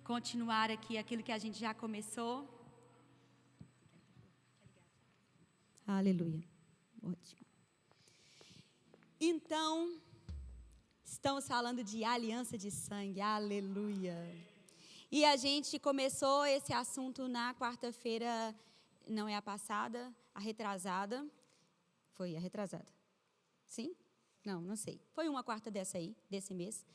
continuar aqui aquilo que a gente já começou. Aleluia. Ótimo. Então, estamos falando de aliança de sangue. Aleluia. E a gente começou esse assunto na quarta-feira, não é a passada, a retrasada. Foi a retrasada. Sim? Não sei. Foi uma quarta dessa aí, desse mês,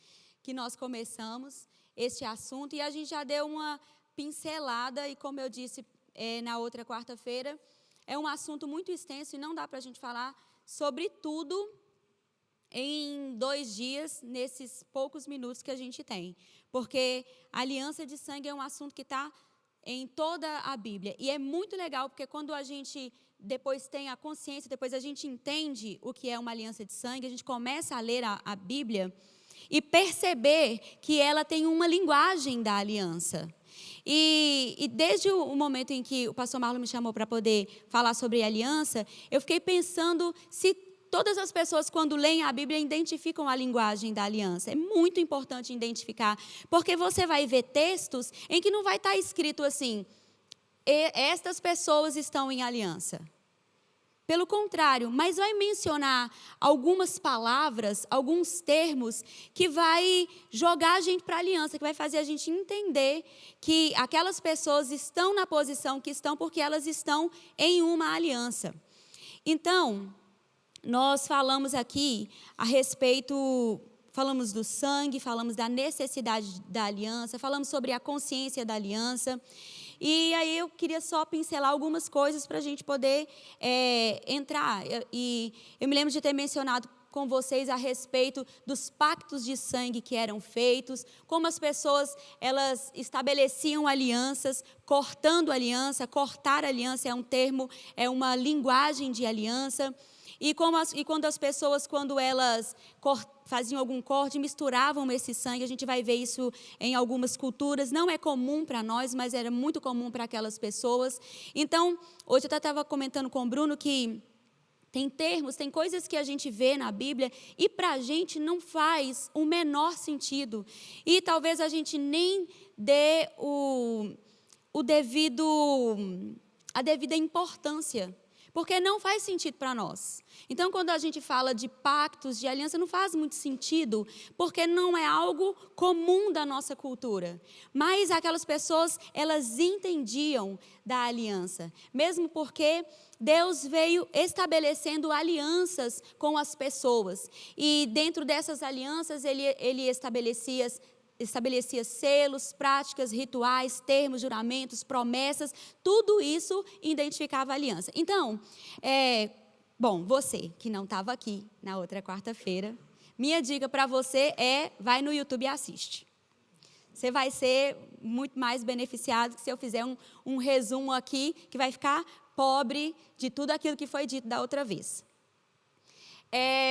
que nós começamos este assunto e a gente já deu uma pincelada e, como eu disse na outra quarta-feira, é um assunto muito extenso e não dá para a gente falar sobre tudo em 2 dias, nesses poucos minutos que a gente tem. Porque a aliança de sangue é um assunto que está em toda a Bíblia. E é muito legal, porque quando a gente depois tem a consciência, depois a gente entende o que é uma aliança de sangue, a gente começa a ler a Bíblia e perceber que ela tem uma linguagem da aliança. E desde o momento em que o pastor Marlon me chamou para poder falar sobre aliança, eu fiquei pensando se todas as pessoas, quando leem a Bíblia, identificam a linguagem da aliança. É muito importante identificar, porque você vai ver textos em que não vai estar escrito assim, estas pessoas estão em aliança. Pelo contrário, mas vai mencionar algumas palavras, alguns termos que vai jogar a gente para a aliança, que vai fazer a gente entender que aquelas pessoas estão na posição que estão porque elas estão em uma aliança. Então, nós falamos aqui a respeito, falamos do sangue, falamos da necessidade da aliança, falamos sobre a consciência da aliança. E aí eu queria só pincelar algumas coisas para a gente poder entrar. E eu me lembro de ter mencionado com vocês a respeito dos pactos de sangue que eram feitos, como as pessoas elas estabeleciam alianças, cortando aliança. Cortar aliança é um termo, é uma linguagem de aliança. E quando as pessoas, quando elas faziam algum corte, misturavam esse sangue, a gente vai ver isso em algumas culturas. Não é comum para nós, mas era muito comum para aquelas pessoas. Então, hoje eu estava comentando com o Bruno que tem termos, tem coisas que a gente vê na Bíblia e para a gente não faz o menor sentido. E talvez a gente nem dê a devida importância, porque não faz sentido para nós. Então, quando a gente fala de pactos, de aliança, não faz muito sentido, porque não é algo comum da nossa cultura. Mas aquelas pessoas, elas entendiam da aliança, mesmo porque Deus veio estabelecendo alianças com as pessoas. E dentro dessas alianças, ele estabelecia selos, práticas, rituais, termos, juramentos, promessas, tudo isso identificava a aliança. Então, você que não estava aqui na outra quarta-feira, minha dica para você vai no YouTube e assiste. Você vai ser muito mais beneficiado que se eu fizer um resumo aqui, que vai ficar pobre de tudo aquilo que foi dito da outra vez.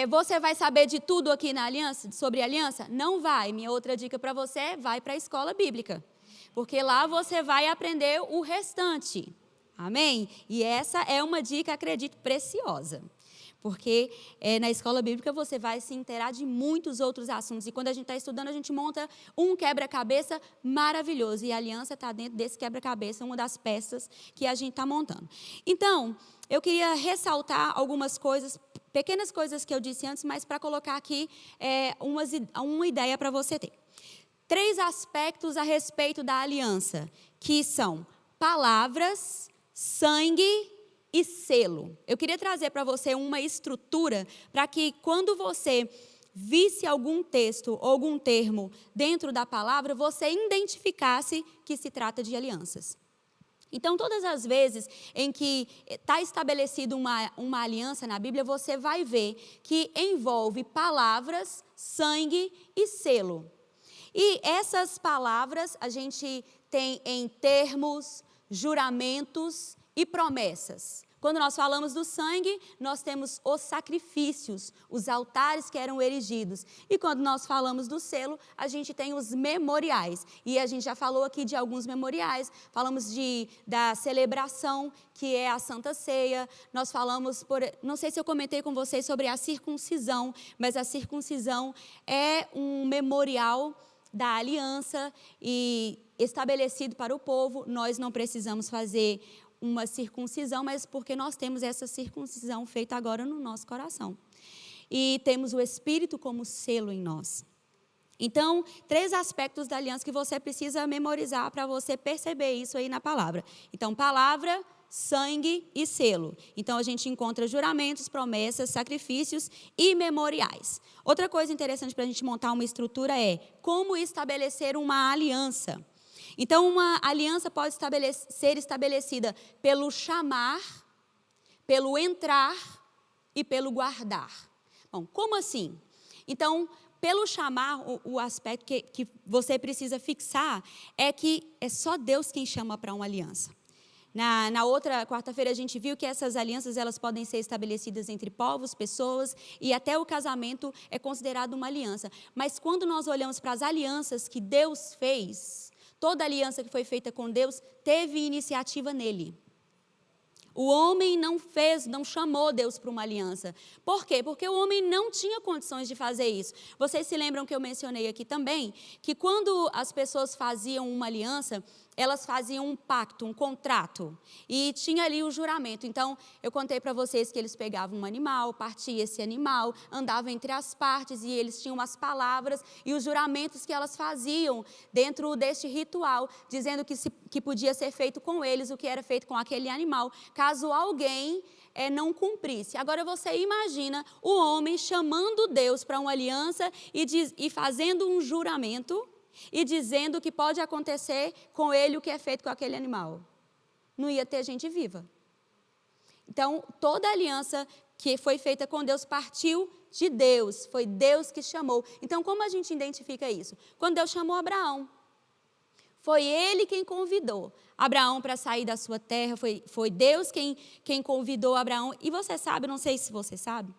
Você vai saber de tudo aqui na aliança, sobre aliança? Não vai. Minha outra dica para você vai para a escola bíblica, porque lá você vai aprender o restante. Amém? E essa é uma dica, acredito, preciosa, porque na escola bíblica você vai se inteirar de muitos outros assuntos, e quando a gente está estudando, a gente monta um quebra-cabeça maravilhoso, e a aliança está dentro desse quebra-cabeça, uma das peças que a gente está montando. Então, eu queria ressaltar algumas coisas, pequenas coisas que eu disse antes, mas para colocar aqui uma ideia para você ter. 3 aspectos a respeito da aliança, que são palavras, sangue e selo. Eu queria trazer para você uma estrutura para que quando você visse algum texto ou algum termo dentro da palavra, você identificasse que se trata de alianças. Então, todas as vezes em que está estabelecida uma aliança na Bíblia, você vai ver que envolve palavras, sangue e selo. E essas palavras a gente tem em termos, juramentos e promessas. Quando nós falamos do sangue, nós temos os sacrifícios, os altares que eram erigidos. E quando nós falamos do selo, a gente tem os memoriais. E a gente já falou aqui de alguns memoriais. Falamos da celebração, que é a Santa Ceia. Nós falamos, não sei se eu comentei com vocês sobre a circuncisão, mas a circuncisão é um memorial da aliança e estabelecido para o povo, nós não precisamos fazer uma circuncisão, mas porque nós temos essa circuncisão feita agora no nosso coração. E temos o Espírito como selo em nós. Então, 3 aspectos da aliança que você precisa memorizar para você perceber isso aí na palavra. Então, palavra, sangue e selo. Então, a gente encontra juramentos, promessas, sacrifícios e memoriais. Outra coisa interessante para a gente montar uma estrutura é como estabelecer uma aliança. Então, uma aliança pode ser estabelecida pelo chamar, pelo entrar e pelo guardar. Bom, como assim? Então, pelo chamar, o aspecto que você precisa fixar é que é só Deus quem chama para uma aliança. Na outra quarta-feira a gente viu que essas alianças elas podem ser estabelecidas entre povos, pessoas e até o casamento é considerado uma aliança. Mas quando nós olhamos para as alianças que Deus fez, toda aliança que foi feita com Deus teve iniciativa nele. O homem não chamou Deus para uma aliança. Por quê? Porque o homem não tinha condições de fazer isso. Vocês se lembram que eu mencionei aqui também, que quando as pessoas faziam uma aliança, elas faziam um pacto, um contrato, e tinha ali o juramento. Então, eu contei para vocês que eles pegavam um animal, partiam esse animal, andavam entre as partes, e eles tinham as palavras e os juramentos que elas faziam dentro deste ritual, dizendo que podia ser feito com eles o que era feito com aquele animal, caso alguém não cumprisse. Agora, você imagina o homem chamando Deus para uma aliança e fazendo um juramento, e dizendo que pode acontecer com ele o que é feito com aquele animal. Não ia ter gente viva. Então, toda aliança que foi feita com Deus partiu de Deus. Foi Deus que chamou. Então, como a gente identifica isso? Quando Deus chamou Abraão, foi ele quem convidou Abraão para sair da sua terra. Foi Deus quem convidou Abraão. E você sabe, não sei se você sabe,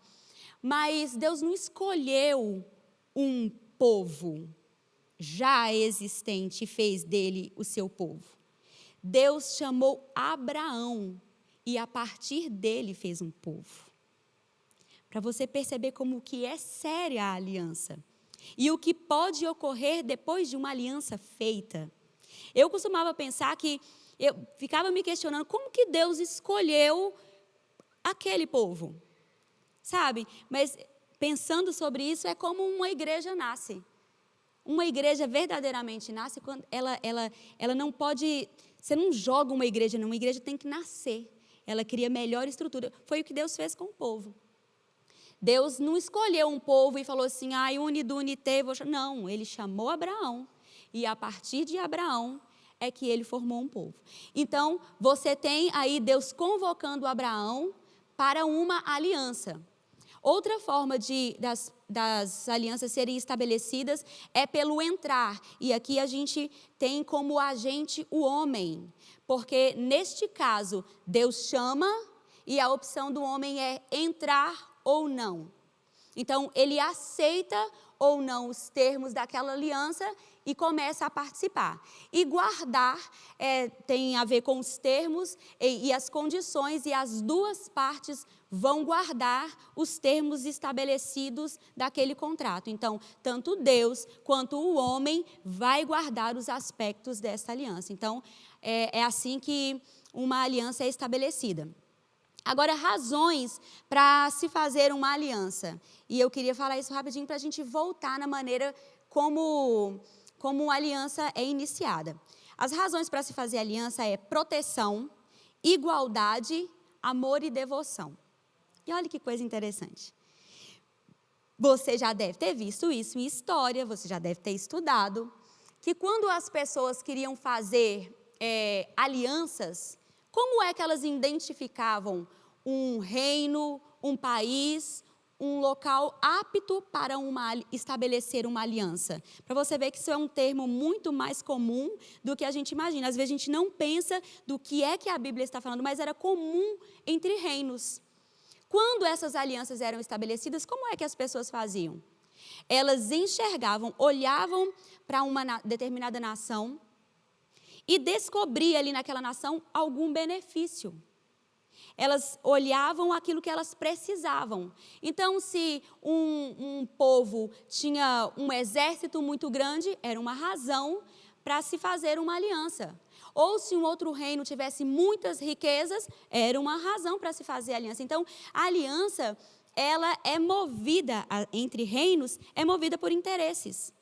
mas Deus não escolheu um povo já existente e fez dele o seu povo. Deus chamou Abraão e a partir dele fez um povo. Para você perceber como que é séria a aliança e o que pode ocorrer depois de uma aliança feita. Eu costumava pensar que, eu ficava me questionando como que Deus escolheu aquele povo, sabe? Mas pensando sobre isso é como uma igreja nasce. Uma igreja verdadeiramente nasce quando ela não pode... Você não joga uma igreja, não. Uma igreja tem que nascer. Ela cria melhor estrutura. Foi o que Deus fez com o povo. Deus não escolheu um povo e falou assim, unite, não, ele chamou Abraão. E a partir de Abraão é que ele formou um povo. Então, você tem aí Deus convocando Abraão para uma aliança. Outra forma das alianças serem estabelecidas é pelo entrar. E aqui a gente tem como agente o homem. Porque, neste caso, Deus chama e a opção do homem é entrar ou não. Então, ele aceita ou não os termos daquela aliança e começa a participar. E guardar tem a ver com os termos e as condições, e as duas partes vão guardar os termos estabelecidos daquele contrato. Então, tanto Deus quanto o homem vai guardar os aspectos dessa aliança. Então, é assim que uma aliança é estabelecida. Agora, razões para se fazer uma aliança. E eu queria falar isso rapidinho para a gente voltar na maneira como uma aliança é iniciada. As razões para se fazer aliança é proteção, igualdade, amor e devoção. E olha que coisa interessante. Você já deve ter visto isso em história, você já deve ter estudado, que quando as pessoas queriam fazer alianças, como é que elas identificavam um reino, um país, um local apto para estabelecer uma aliança? Para você ver que isso é um termo muito mais comum do que a gente imagina. Às vezes a gente não pensa do que é que a Bíblia está falando, mas era comum entre reinos. Quando essas alianças eram estabelecidas, como é que as pessoas faziam? Elas enxergavam, olhavam para uma determinada nação e descobriam ali naquela nação algum benefício. Elas olhavam aquilo que elas precisavam. Então, se um povo tinha um exército muito grande, era uma razão para se fazer uma aliança. Ou se um outro reino tivesse muitas riquezas, era uma razão para se fazer aliança. Então, a aliança, ela é movida, entre reinos, é movida por interesses.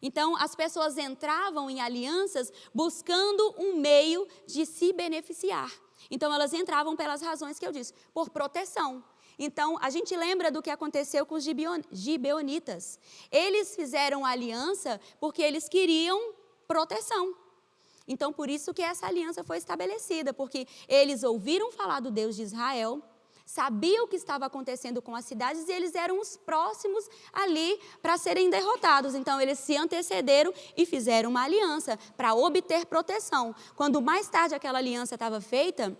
Então, as pessoas entravam em alianças buscando um meio de se beneficiar. Então, elas entravam pelas razões que eu disse, por proteção. Então, a gente lembra do que aconteceu com os gibeonitas. Eles fizeram aliança porque eles queriam proteção. Então, por isso que essa aliança foi estabelecida, porque eles ouviram falar do Deus de Israel, sabiam o que estava acontecendo com as cidades e eles eram os próximos ali para serem derrotados. Então, eles se antecederam e fizeram uma aliança para obter proteção. Quando mais tarde aquela aliança estava feita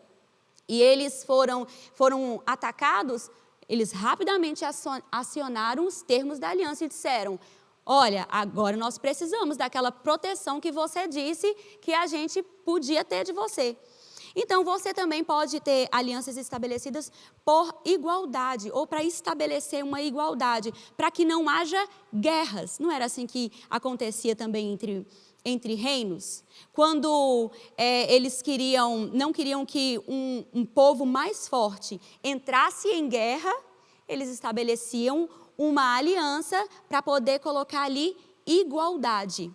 e eles foram atacados, eles rapidamente acionaram os termos da aliança e disseram: olha, agora nós precisamos daquela proteção que você disse que a gente podia ter de você. Então, você também pode ter alianças estabelecidas por igualdade, ou para estabelecer uma igualdade, para que não haja guerras. Não era assim que acontecia também entre reinos? Quando eles não queriam que um povo mais forte entrasse em guerra, eles estabeleciam uma aliança para poder colocar ali igualdade.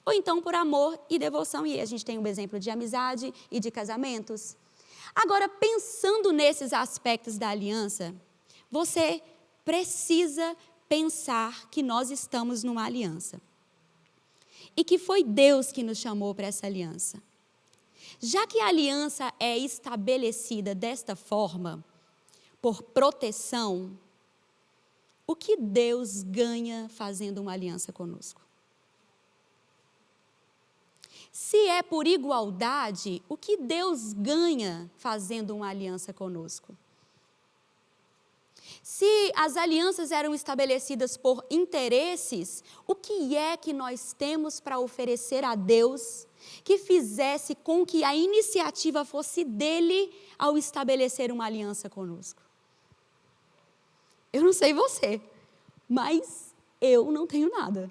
Ou então por amor e devoção, e a gente tem um exemplo de amizade e de casamentos. Agora, pensando nesses aspectos da aliança, você precisa pensar que nós estamos numa aliança. E que foi Deus que nos chamou para essa aliança. Já que a aliança é estabelecida desta forma, por proteção, o que Deus ganha fazendo uma aliança conosco? Se é por igualdade, o que Deus ganha fazendo uma aliança conosco? Se as alianças eram estabelecidas por interesses, o que é que nós temos para oferecer a Deus que fizesse com que a iniciativa fosse dele ao estabelecer uma aliança conosco? Eu não sei você, mas eu não tenho nada.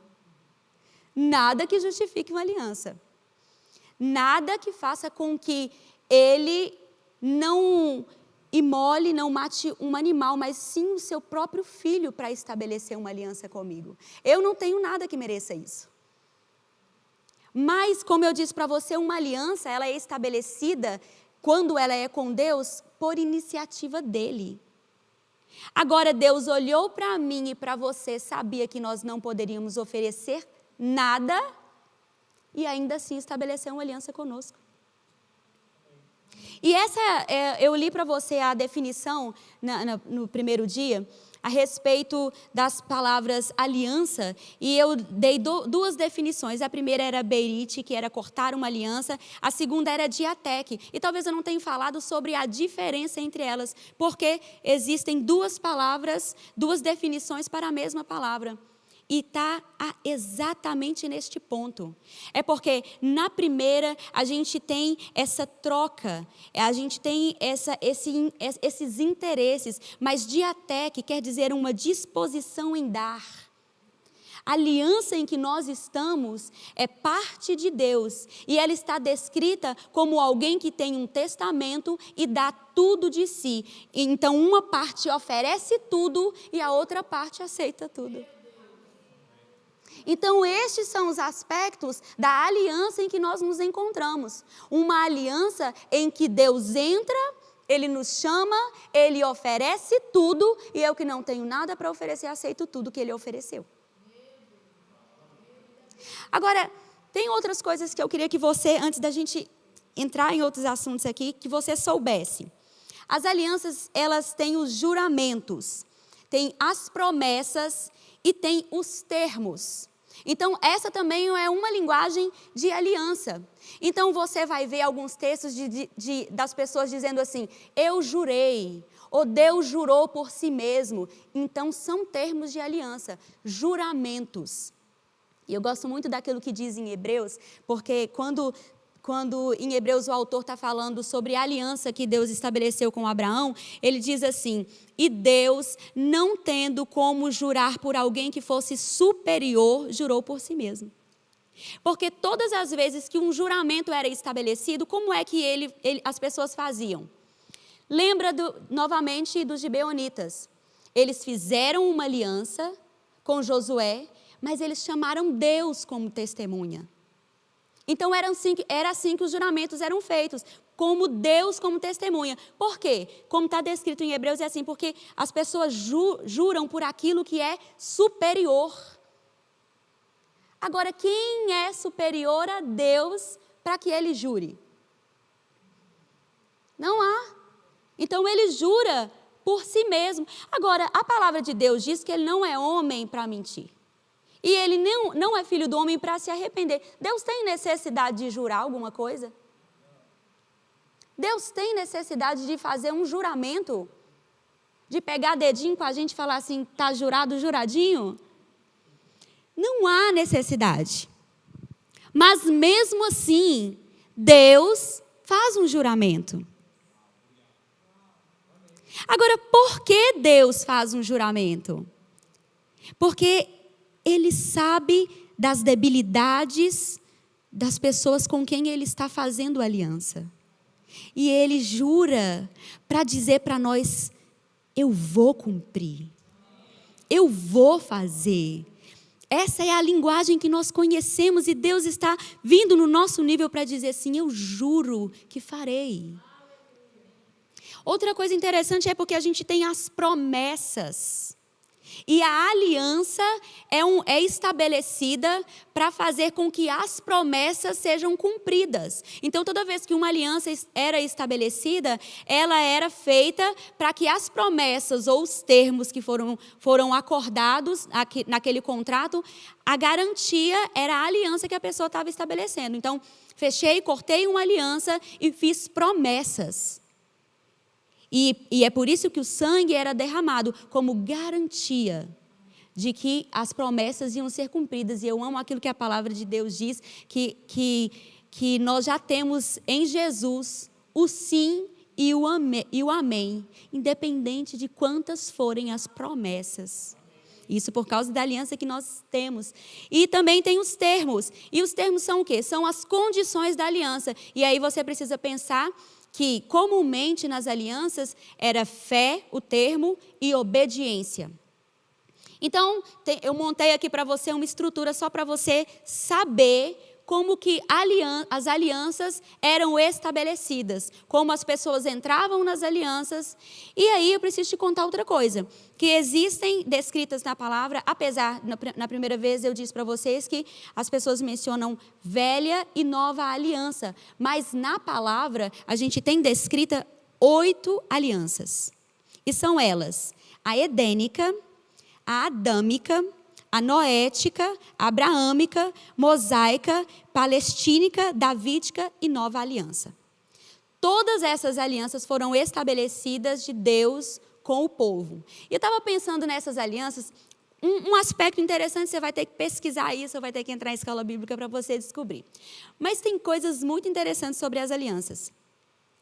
Nada que justifique uma aliança. Nada que faça com que ele não imole, não mate um animal, mas sim o seu próprio filho para estabelecer uma aliança comigo. Eu não tenho nada que mereça isso. Mas, como eu disse para você, uma aliança, ela é estabelecida, quando ela é com Deus, por iniciativa dele. Agora, Deus olhou para mim e para você, sabia que nós não poderíamos oferecer nada, e ainda assim estabeleceu uma aliança conosco. E eu li para você a definição no primeiro dia, a respeito das palavras aliança, e eu dei duas definições. A primeira era berit, que era cortar uma aliança. A segunda era diatec. E talvez eu não tenha falado sobre a diferença entre elas, porque existem duas palavras, duas definições para a mesma palavra. E está exatamente neste ponto. É porque na primeira a gente tem essa troca, a gente tem esses interesses, mas diatec quer dizer uma disposição em dar. A aliança em que nós estamos é parte de Deus e ela está descrita como alguém que tem um testamento e dá tudo de si. Então uma parte oferece tudo e a outra parte aceita tudo. Então, estes são os aspectos da aliança em que nós nos encontramos. Uma aliança em que Deus entra, Ele nos chama, Ele oferece tudo, e eu que não tenho nada para oferecer, aceito tudo que Ele ofereceu. Agora, tem outras coisas que eu queria que você, antes da gente entrar em outros assuntos aqui, que você soubesse. As alianças, elas têm os juramentos, têm as promessas e têm os termos. Então, essa também é uma linguagem de aliança. Então, você vai ver alguns textos das pessoas dizendo assim, eu jurei, ou Deus jurou por si mesmo. Então, são termos de aliança, juramentos. E eu gosto muito daquilo que diz em Hebreus, porque quando quando em Hebreus o autor está falando sobre a aliança que Deus estabeleceu com Abraão, ele diz assim: e Deus, não tendo como jurar por alguém que fosse superior, jurou por si mesmo. Porque todas as vezes que um juramento era estabelecido, como é que as pessoas faziam? Lembra novamente dos gibeonitas. Eles fizeram uma aliança com Josué, mas eles chamaram Deus como testemunha. Então era assim que os juramentos eram feitos, como Deus como testemunha. Por quê? Como está descrito em Hebreus, é assim, porque as pessoas juram por aquilo que é superior. Agora, quem é superior a Deus para que ele jure? Não há. Então ele jura por si mesmo. Agora, a palavra de Deus diz que ele não é homem para mentir. E ele não é filho do homem para se arrepender. Deus tem necessidade de jurar alguma coisa? Deus tem necessidade de fazer um juramento? De pegar dedinho com a gente e falar assim, está jurado, juradinho? Não há necessidade. Mas mesmo assim, Deus faz um juramento. Agora, por que Deus faz um juramento? Porque Ele sabe das debilidades das pessoas com quem Ele está fazendo aliança. E Ele jura para dizer para nós, eu vou cumprir. Eu vou fazer. Essa é a linguagem que nós conhecemos e Deus está vindo no nosso nível para dizer assim, eu juro que farei. Outra coisa interessante é porque a gente tem as promessas. E a aliança é estabelecida para fazer com que as promessas sejam cumpridas. Então, toda vez que uma aliança era estabelecida, ela era feita para que as promessas ou os termos que foram acordados naquele contrato, a garantia era a aliança que a pessoa estava estabelecendo. Então, cortei uma aliança e fiz promessas. E é por isso que o sangue era derramado como garantia de que as promessas iam ser cumpridas. E eu amo aquilo que a palavra de Deus diz, que nós já temos em Jesus o sim e o amém, independente de quantas forem as promessas. Isso por causa da aliança que nós temos. E também tem os termos. E os termos são o quê? São as condições da aliança. E aí você precisa pensar que comumente nas alianças era fé, o termo, e obediência. Então, eu montei aqui para você uma estrutura só para você saber como que as alianças eram estabelecidas, como as pessoas entravam nas alianças. E aí eu preciso te contar outra coisa, que existem descritas na palavra, apesar, na primeira vez eu disse para vocês que as pessoas mencionam velha e nova aliança, mas na palavra a gente tem descrita 8 alianças. E são elas, a edênica, a adâmica, a noética, a abraâmica, mosaica, palestínica, davídica e nova aliança. Todas essas alianças foram estabelecidas de Deus com o povo. E eu estava pensando nessas alianças, um aspecto interessante, você vai ter que pesquisar isso, vai ter que entrar em escola bíblica para você descobrir. Mas tem coisas muito interessantes sobre as alianças.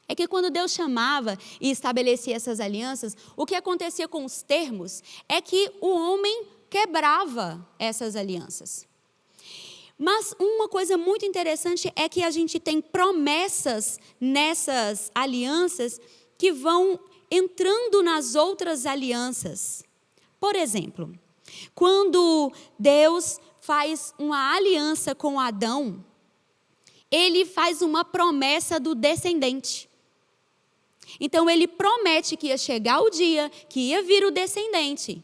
É que quando Deus chamava e estabelecia essas alianças, o que acontecia com os termos é que o homem quebrava essas alianças. Mas uma coisa muito interessante é que a gente tem promessas nessas alianças que vão entrando nas outras alianças. Por exemplo, quando Deus faz uma aliança com Adão, ele faz uma promessa do descendente. Então ele promete que ia chegar o dia que ia vir o descendente.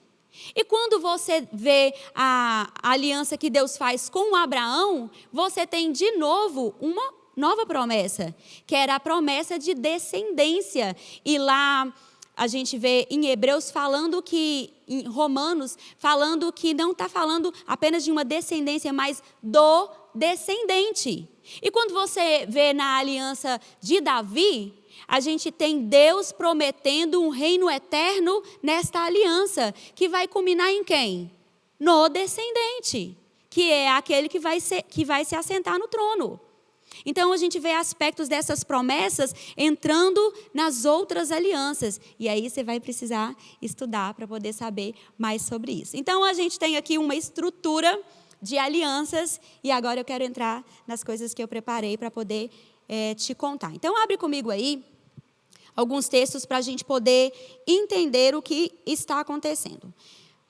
E quando você vê a aliança que Deus faz com Abraão, você tem de novo uma nova promessa, que era a promessa de descendência. E lá a gente vê em Hebreus falando que, em Romanos, falando que não está falando apenas de uma descendência, mas do descendente. E quando você vê na aliança de Davi, a gente tem Deus prometendo um reino eterno nesta aliança, que vai culminar em quem? No descendente, que é aquele que vai se assentar no trono. Então, a gente vê aspectos dessas promessas entrando nas outras alianças. E aí, você vai precisar estudar para poder saber mais sobre isso. Então, a gente tem aqui uma estrutura de alianças. E agora eu quero entrar nas coisas que eu preparei para poder te contar. Então, abre comigo aí alguns textos para a gente poder entender o que está acontecendo.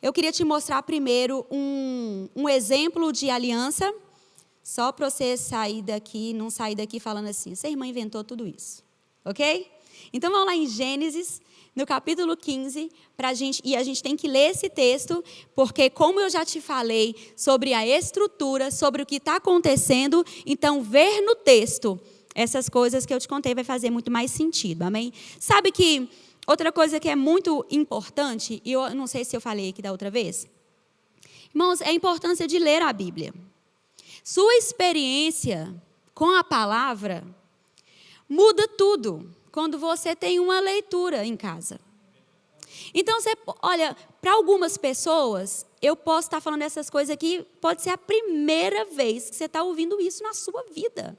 Eu queria te mostrar primeiro um exemplo de aliança. Só para você não sair daqui falando assim, essa irmã inventou tudo isso, ok? Então, vamos lá em Gênesis, no capítulo 15, e a gente tem que ler esse texto, porque como eu já te falei sobre a estrutura, sobre o que está acontecendo, então, ver no texto essas coisas que eu te contei vai fazer muito mais sentido, amém? Sabe que outra coisa que é muito importante, e eu não sei se eu falei aqui da outra vez, irmãos, é a importância de ler a Bíblia. Sua experiência com a palavra muda tudo quando você tem uma leitura em casa. Então, olha, para algumas pessoas, eu posso estar falando essas coisas aqui, pode ser a primeira vez que você está ouvindo isso na sua vida.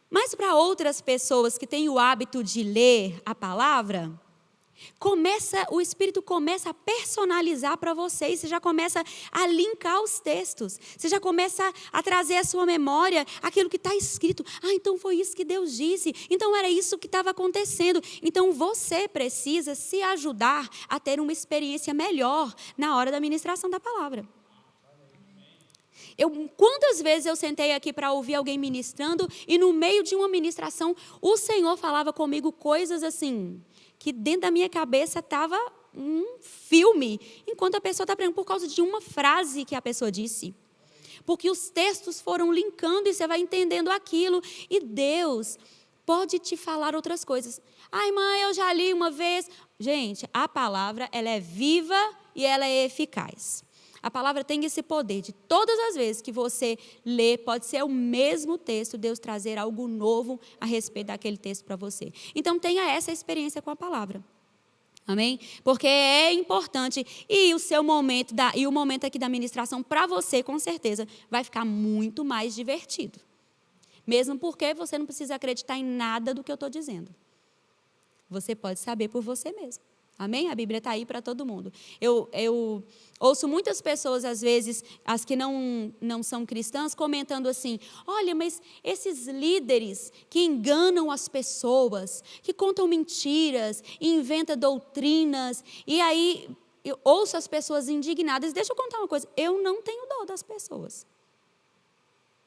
Mas para outras pessoas que têm o hábito de ler a palavra, o Espírito começa a personalizar para vocês, você já começa a linkar os textos, você já começa a trazer à sua memória aquilo que está escrito. Então foi isso que Deus disse, então era isso que estava acontecendo. Então você precisa se ajudar a ter uma experiência melhor na hora da ministração da palavra. Quantas vezes eu sentei aqui para ouvir alguém ministrando e no meio de uma ministração o Senhor falava comigo coisas assim, que dentro da minha cabeça estava um filme, enquanto a pessoa está aprendendo por causa de uma frase que a pessoa disse. Porque os textos foram linkando e você vai entendendo aquilo. E Deus pode te falar outras coisas. Irmã, eu já li uma vez. Gente, a palavra, ela é viva e ela é eficaz. A palavra tem esse poder de todas as vezes que você lê, pode ser o mesmo texto, Deus trazer algo novo a respeito daquele texto para você. Então, tenha essa experiência com a palavra. Amém? Porque é importante. E o momento aqui da ministração, para você, com certeza, vai ficar muito mais divertido. Mesmo porque você não precisa acreditar em nada do que eu estou dizendo. Você pode saber por você mesmo. Amém? A Bíblia está aí para todo mundo. Eu ouço muitas pessoas, às vezes, as que não são cristãs, comentando assim, olha, mas esses líderes que enganam as pessoas, que contam mentiras, inventam doutrinas, e aí eu ouço as pessoas indignadas. Deixa eu contar uma coisa, eu não tenho dó das pessoas.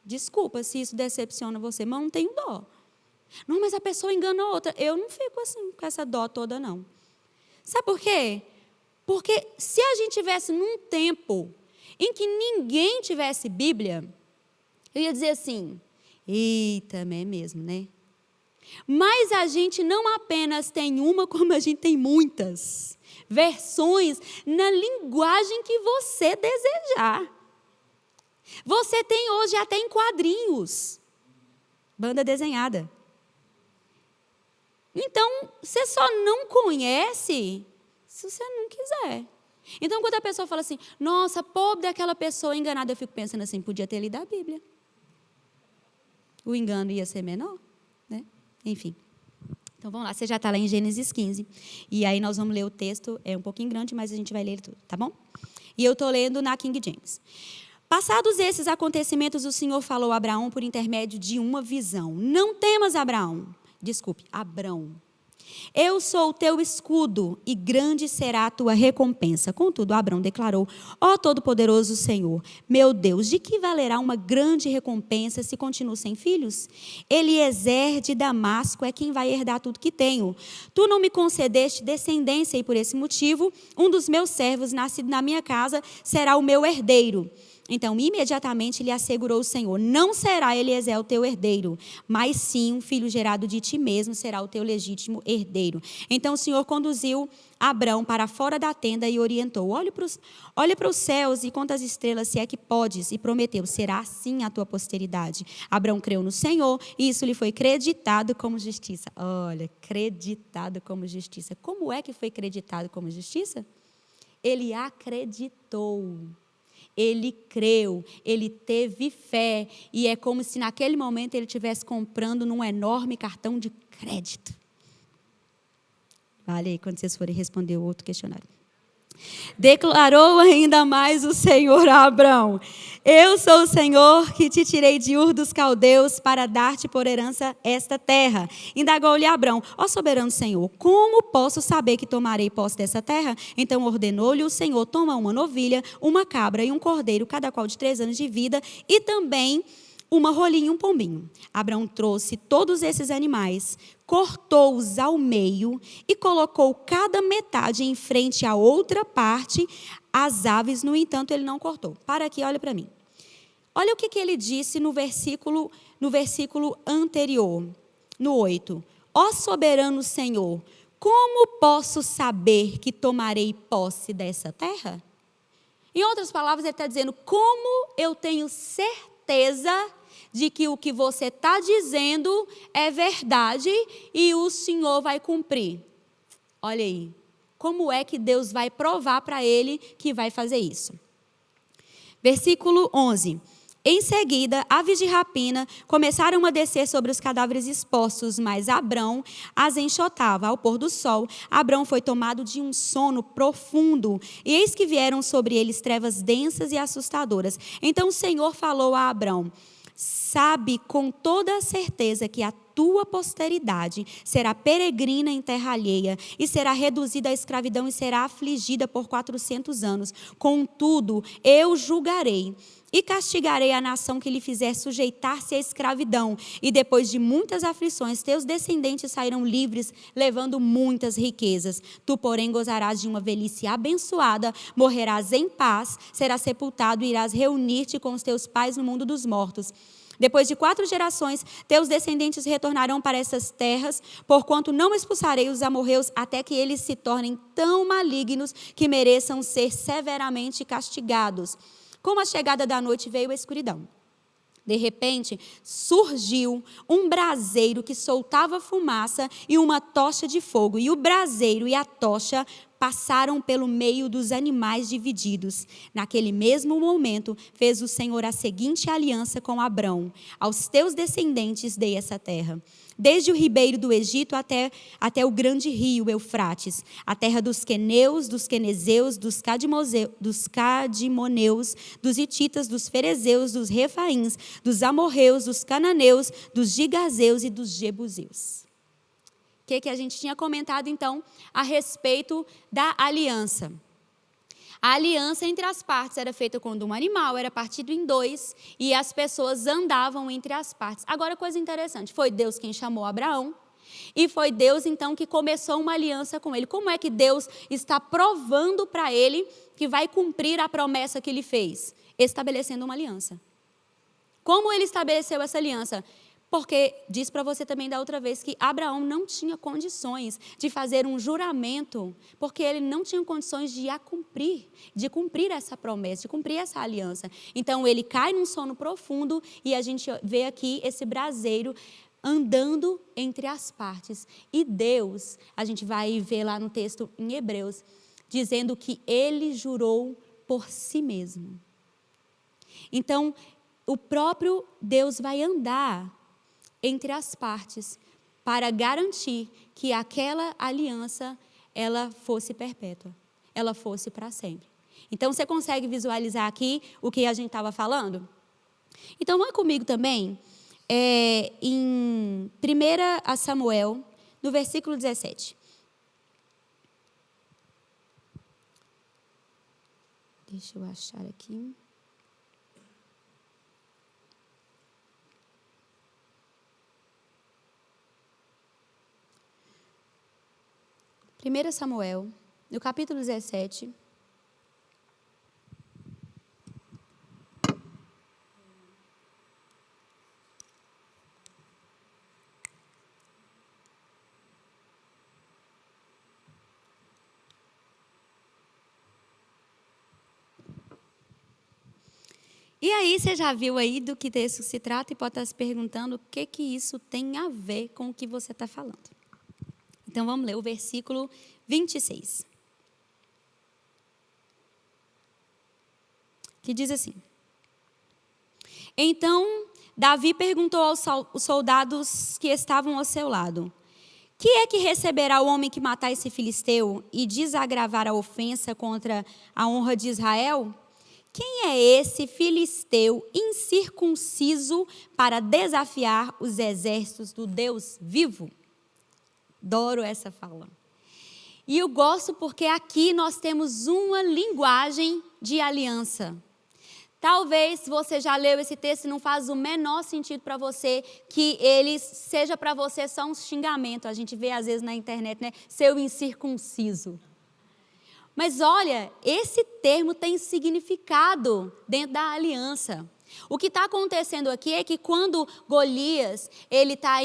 Desculpa se isso decepciona você, mas eu não tenho dó. Não, mas a pessoa engana a outra. Eu não fico assim, com essa dó toda, não. Sabe por quê? Porque se a gente tivesse num tempo em que ninguém tivesse Bíblia, eu ia dizer assim, eita, é mesmo, né? Mas a gente não apenas tem uma, como a gente tem muitas versões na linguagem que você desejar. Você tem hoje até em quadrinhos, banda desenhada. Então, você só não conhece se você não quiser. Então, quando a pessoa fala assim, nossa, pobre daquela pessoa enganada, eu fico pensando assim, podia ter lido a Bíblia. O engano ia ser menor, né? Enfim. Então, vamos lá, você já está lá em Gênesis 15. E aí nós vamos ler o texto, é um pouquinho grande, mas a gente vai ler tudo, tá bom? E eu estou lendo na King James. Passados esses acontecimentos, o Senhor falou a Abraão por intermédio de uma visão. Não temas, Abrão. Eu sou o teu escudo e grande será a tua recompensa. Contudo, Abrão declarou, ó Todo-Poderoso Senhor, meu Deus, de que valerá uma grande recompensa se continuo sem filhos? Eliezer de Damasco é quem vai herdar tudo que tenho. Tu não me concedeste descendência e por esse motivo, um dos meus servos nascido na minha casa será o meu herdeiro. Então, imediatamente lhe assegurou o Senhor, não será Eliezer o teu herdeiro, mas sim um filho gerado de ti mesmo será o teu legítimo herdeiro. Então, o Senhor conduziu Abrão para fora da tenda e orientou, olha para os céus e conta as estrelas, se é que podes, e prometeu, será assim a tua posteridade. Abrão creu no Senhor e isso lhe foi creditado como justiça. Olha, creditado como justiça. Como é que foi creditado como justiça? Ele acreditou. Ele creu, ele teve fé, e é como se naquele momento ele estivesse comprando num enorme cartão de crédito. Vale aí quando vocês forem responder o outro questionário. Declarou ainda mais o Senhor a Abrão: eu sou o Senhor que te tirei de Ur dos Caldeus para dar-te por herança esta terra. Indagou-lhe Abrão: ó soberano Senhor, como posso saber que tomarei posse dessa terra? Então ordenou-lhe o Senhor: toma uma novilha, uma cabra e um cordeiro, cada qual de 3 anos de vida, e também uma rolinha e um pombinho. Abrão trouxe todos esses animais, cortou-os ao meio e colocou cada metade em frente à outra parte. As aves, no entanto, ele não cortou. Para aqui, olha para mim. Olha o que ele disse no versículo anterior, no 8. Ó soberano Senhor, como posso saber que tomarei posse dessa terra? Em outras palavras, ele está dizendo: como eu tenho certeza de que o que você está dizendo é verdade e o Senhor vai cumprir? Olha aí, como é que Deus vai provar para ele que vai fazer isso? Versículo 11. Em seguida, aves de rapina começaram a descer sobre os cadáveres expostos, mas Abrão as enxotava. Ao pôr do sol, Abrão foi tomado de um sono profundo, e eis que vieram sobre eles trevas densas e assustadoras. Então o Senhor falou a Abrão: sabe com toda a certeza que a tua posteridade será peregrina em terra alheia, e será reduzida à escravidão e será afligida por 400 anos. Contudo, eu julgarei e castigarei a nação que lhe fizer sujeitar-se à escravidão. E depois de muitas aflições, teus descendentes sairão livres, levando muitas riquezas. Tu, porém, gozarás de uma velhice abençoada, morrerás em paz, serás sepultado e irás reunir-te com os teus pais no mundo dos mortos. Depois de 4 gerações, teus descendentes retornarão para essas terras, porquanto não expulsarei os amorreus até que eles se tornem tão malignos que mereçam ser severamente castigados. Com a chegada da noite veio a escuridão. De repente, surgiu um braseiro que soltava fumaça e uma tocha de fogo. E o braseiro e a tocha passaram pelo meio dos animais divididos. Naquele mesmo momento, fez o Senhor a seguinte aliança com Abrão: aos teus descendentes dei essa terra, desde o ribeiro do Egito até o grande rio Eufrates, a terra dos queneus, dos quenezeus, dos cadimoneus, dos hititas, dos ferezeus, dos refaíns, dos amorreus, dos cananeus, dos gigazeus e dos jebuseus. O que a gente tinha comentado, então, a respeito da aliança? A aliança entre as partes era feita quando um animal era partido em 2 e as pessoas andavam entre as partes. Agora, coisa interessante, foi Deus quem chamou Abraão e foi Deus, então, que começou uma aliança com ele. Como é que Deus está provando para ele que vai cumprir a promessa que ele fez? Estabelecendo uma aliança. Como ele estabeleceu essa aliança? Porque diz para você também da outra vez que Abraão não tinha condições de fazer um juramento, porque ele não tinha condições de cumprir essa promessa, de cumprir essa aliança. Então ele cai num sono profundo e a gente vê aqui esse braseiro andando entre as partes. E Deus, a gente vai ver lá no texto em Hebreus, dizendo que ele jurou por si mesmo. Então, o próprio Deus vai andar entre as partes para garantir que aquela aliança ela fosse perpétua, ela fosse para sempre. Então, você consegue visualizar aqui o que a gente estava falando? Então, vá comigo também em 1 Samuel, no versículo 17. Deixa eu achar aqui. Primeiro Samuel, no capítulo 17. E aí, você já viu aí do que texto se trata e pode estar se perguntando o que isso tem a ver com o que você está falando. Então, vamos ler o versículo 26. que diz assim: Então Davi perguntou aos soldados que estavam ao seu lado: Que é que receberá o homem que matar esse filisteu e desagravar a ofensa contra a honra de Israel? Quem é esse filisteu incircunciso para desafiar os exércitos do Deus vivo? Adoro essa fala. E eu gosto porque aqui nós temos uma linguagem de aliança. Talvez você já leu esse texto e não faz o menor sentido para você, que ele seja para você só um xingamento. A gente vê às vezes na internet, né? Seu incircunciso. Mas olha, esse termo tem significado dentro da aliança. O que está acontecendo aqui é que quando Golias, ele está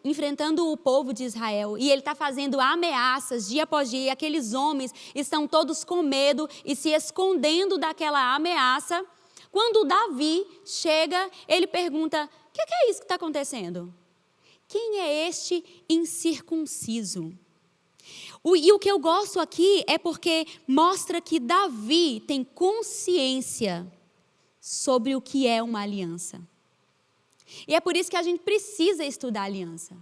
enfrentando o povo de Israel e ele está fazendo ameaças dia após dia, e aqueles homens estão todos com medo e se escondendo daquela ameaça. Quando Davi chega, ele pergunta: o que é isso que está acontecendo? Quem é este incircunciso? E o que eu gosto aqui é porque mostra que Davi tem consciência sobre o que é uma aliança. E é por isso que a gente precisa estudar aliança.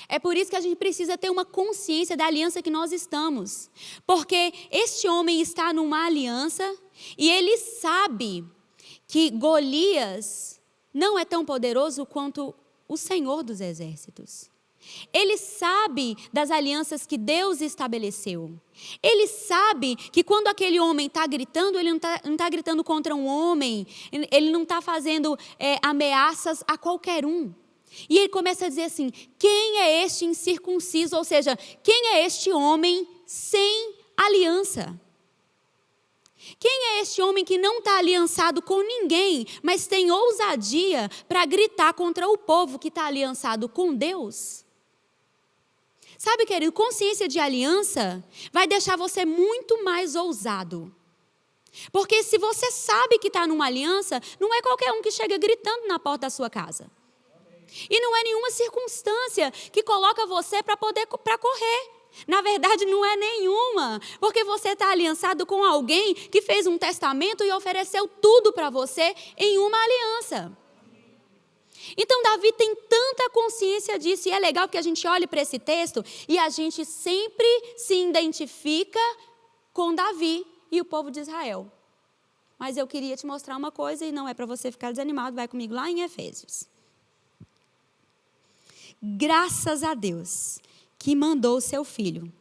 É por isso que a gente precisa ter uma consciência da aliança que nós estamos. Porque este homem está numa aliança e ele sabe que Golias não é tão poderoso quanto o Senhor dos Exércitos. Ele sabe das alianças que Deus estabeleceu. Ele sabe que quando aquele homem está gritando, ele não está gritando contra um homem, ele não está fazendo ameaças a qualquer um. E ele começa a dizer assim: quem é este incircunciso? Ou seja, quem é este homem sem aliança? Quem é este homem que não está aliançado com ninguém, mas tem ousadia para gritar contra o povo que está aliançado com Deus? Sabe, querido, consciência de aliança vai deixar você muito mais ousado. Porque se você sabe que está numa aliança, não é qualquer um que chega gritando na porta da sua casa. E não é nenhuma circunstância que coloca você para correr. Na verdade, não é nenhuma. Porque você está aliançado com alguém que fez um testamento e ofereceu tudo para você em uma aliança. Então, Davi tem tanta consciência disso, e é legal que a gente olhe para esse texto e a gente sempre se identifica com Davi e o povo de Israel. Mas eu queria te mostrar uma coisa, e não é para você ficar desanimado, vai comigo lá em Efésios. Graças a Deus que mandou o seu filho,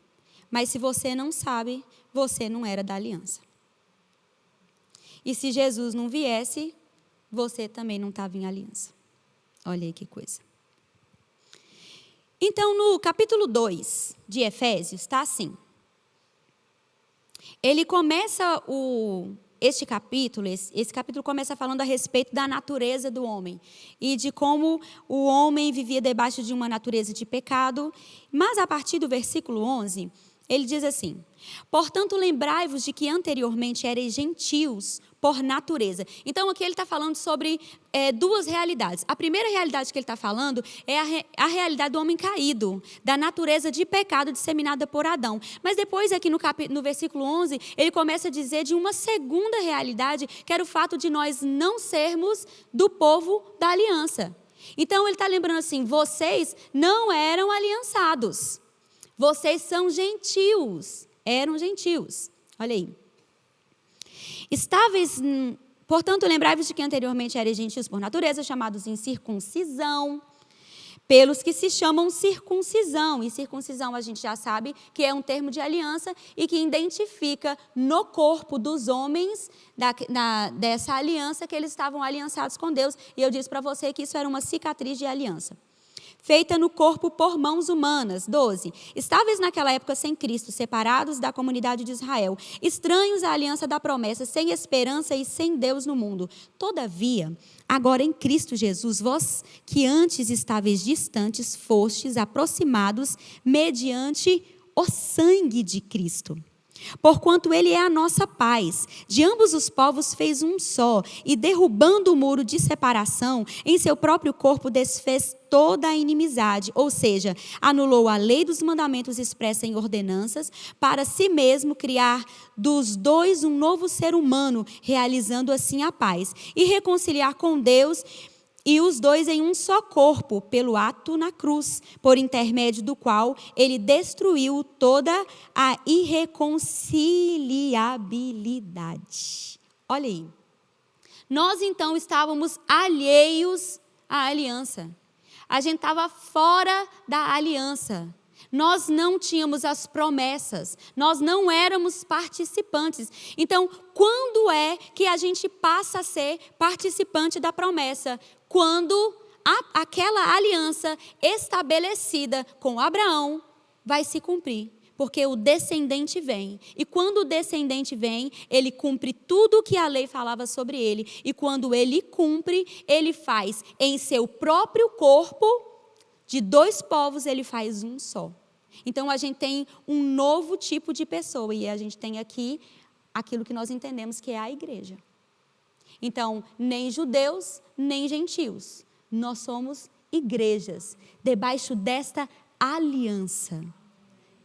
mas se você não sabe, você não era da aliança. E se Jesus não viesse, você também não estava em aliança. Olha aí que coisa. Então, no capítulo 2 de Efésios, está assim. Ele começa esse capítulo começa falando a respeito da natureza do homem e de como o homem vivia debaixo de uma natureza de pecado. Mas, a partir do versículo 11, ele diz assim: Portanto, lembrai-vos de que anteriormente erais gentios por natureza. Então, aqui ele está falando sobre duas realidades. A primeira realidade que ele está falando é a realidade do homem caído, da natureza de pecado disseminada por Adão. Mas depois, aqui no versículo 11, ele começa a dizer de uma segunda realidade, que era o fato de nós não sermos do povo da aliança. Então, ele está lembrando assim: vocês não eram aliançados. Vocês são gentios. Eram gentios. Olha aí. Portanto, lembrai-vos de que anteriormente eram gentios por natureza, chamados em circuncisão, pelos que se chamam circuncisão. E circuncisão a gente já sabe que é um termo de aliança e que identifica no corpo dos homens dessa aliança que eles estavam aliançados com Deus. E eu disse para você que isso era uma cicatriz de aliança. Feita no corpo por mãos humanas. 12. Estáveis naquela época sem Cristo, separados da comunidade de Israel, estranhos à aliança da promessa, sem esperança e sem Deus no mundo. Todavia, agora em Cristo Jesus, vós que antes estáveis distantes, fostes aproximados mediante o sangue de Cristo, Porquanto ele é a nossa paz. De ambos os povos fez um só, e derrubando o muro de separação, em seu próprio corpo desfez toda a inimizade, ou seja, anulou a lei dos mandamentos expressa em ordenanças, para si mesmo criar dos dois um novo ser humano, realizando assim a paz, e reconciliar com Deus e os dois em um só corpo, pelo ato na cruz, por intermédio do qual ele destruiu toda a irreconciliabilidade. Olha aí. Nós então estávamos alheios à aliança. A gente estava fora da aliança. Nós não tínhamos as promessas, nós não éramos participantes. Então, quando é que a gente passa a ser participante da promessa? Quando aquela aliança estabelecida com Abraão vai se cumprir. Porque o descendente vem. E quando o descendente vem, ele cumpre tudo o que a lei falava sobre ele. E quando ele cumpre, ele faz em seu próprio corpo, de dois povos, ele faz um só. Então, a gente tem um novo tipo de pessoa. E a gente tem aqui aquilo que nós entendemos que é a igreja. Então, nem judeus, nem gentios. Nós somos igrejas, debaixo desta aliança.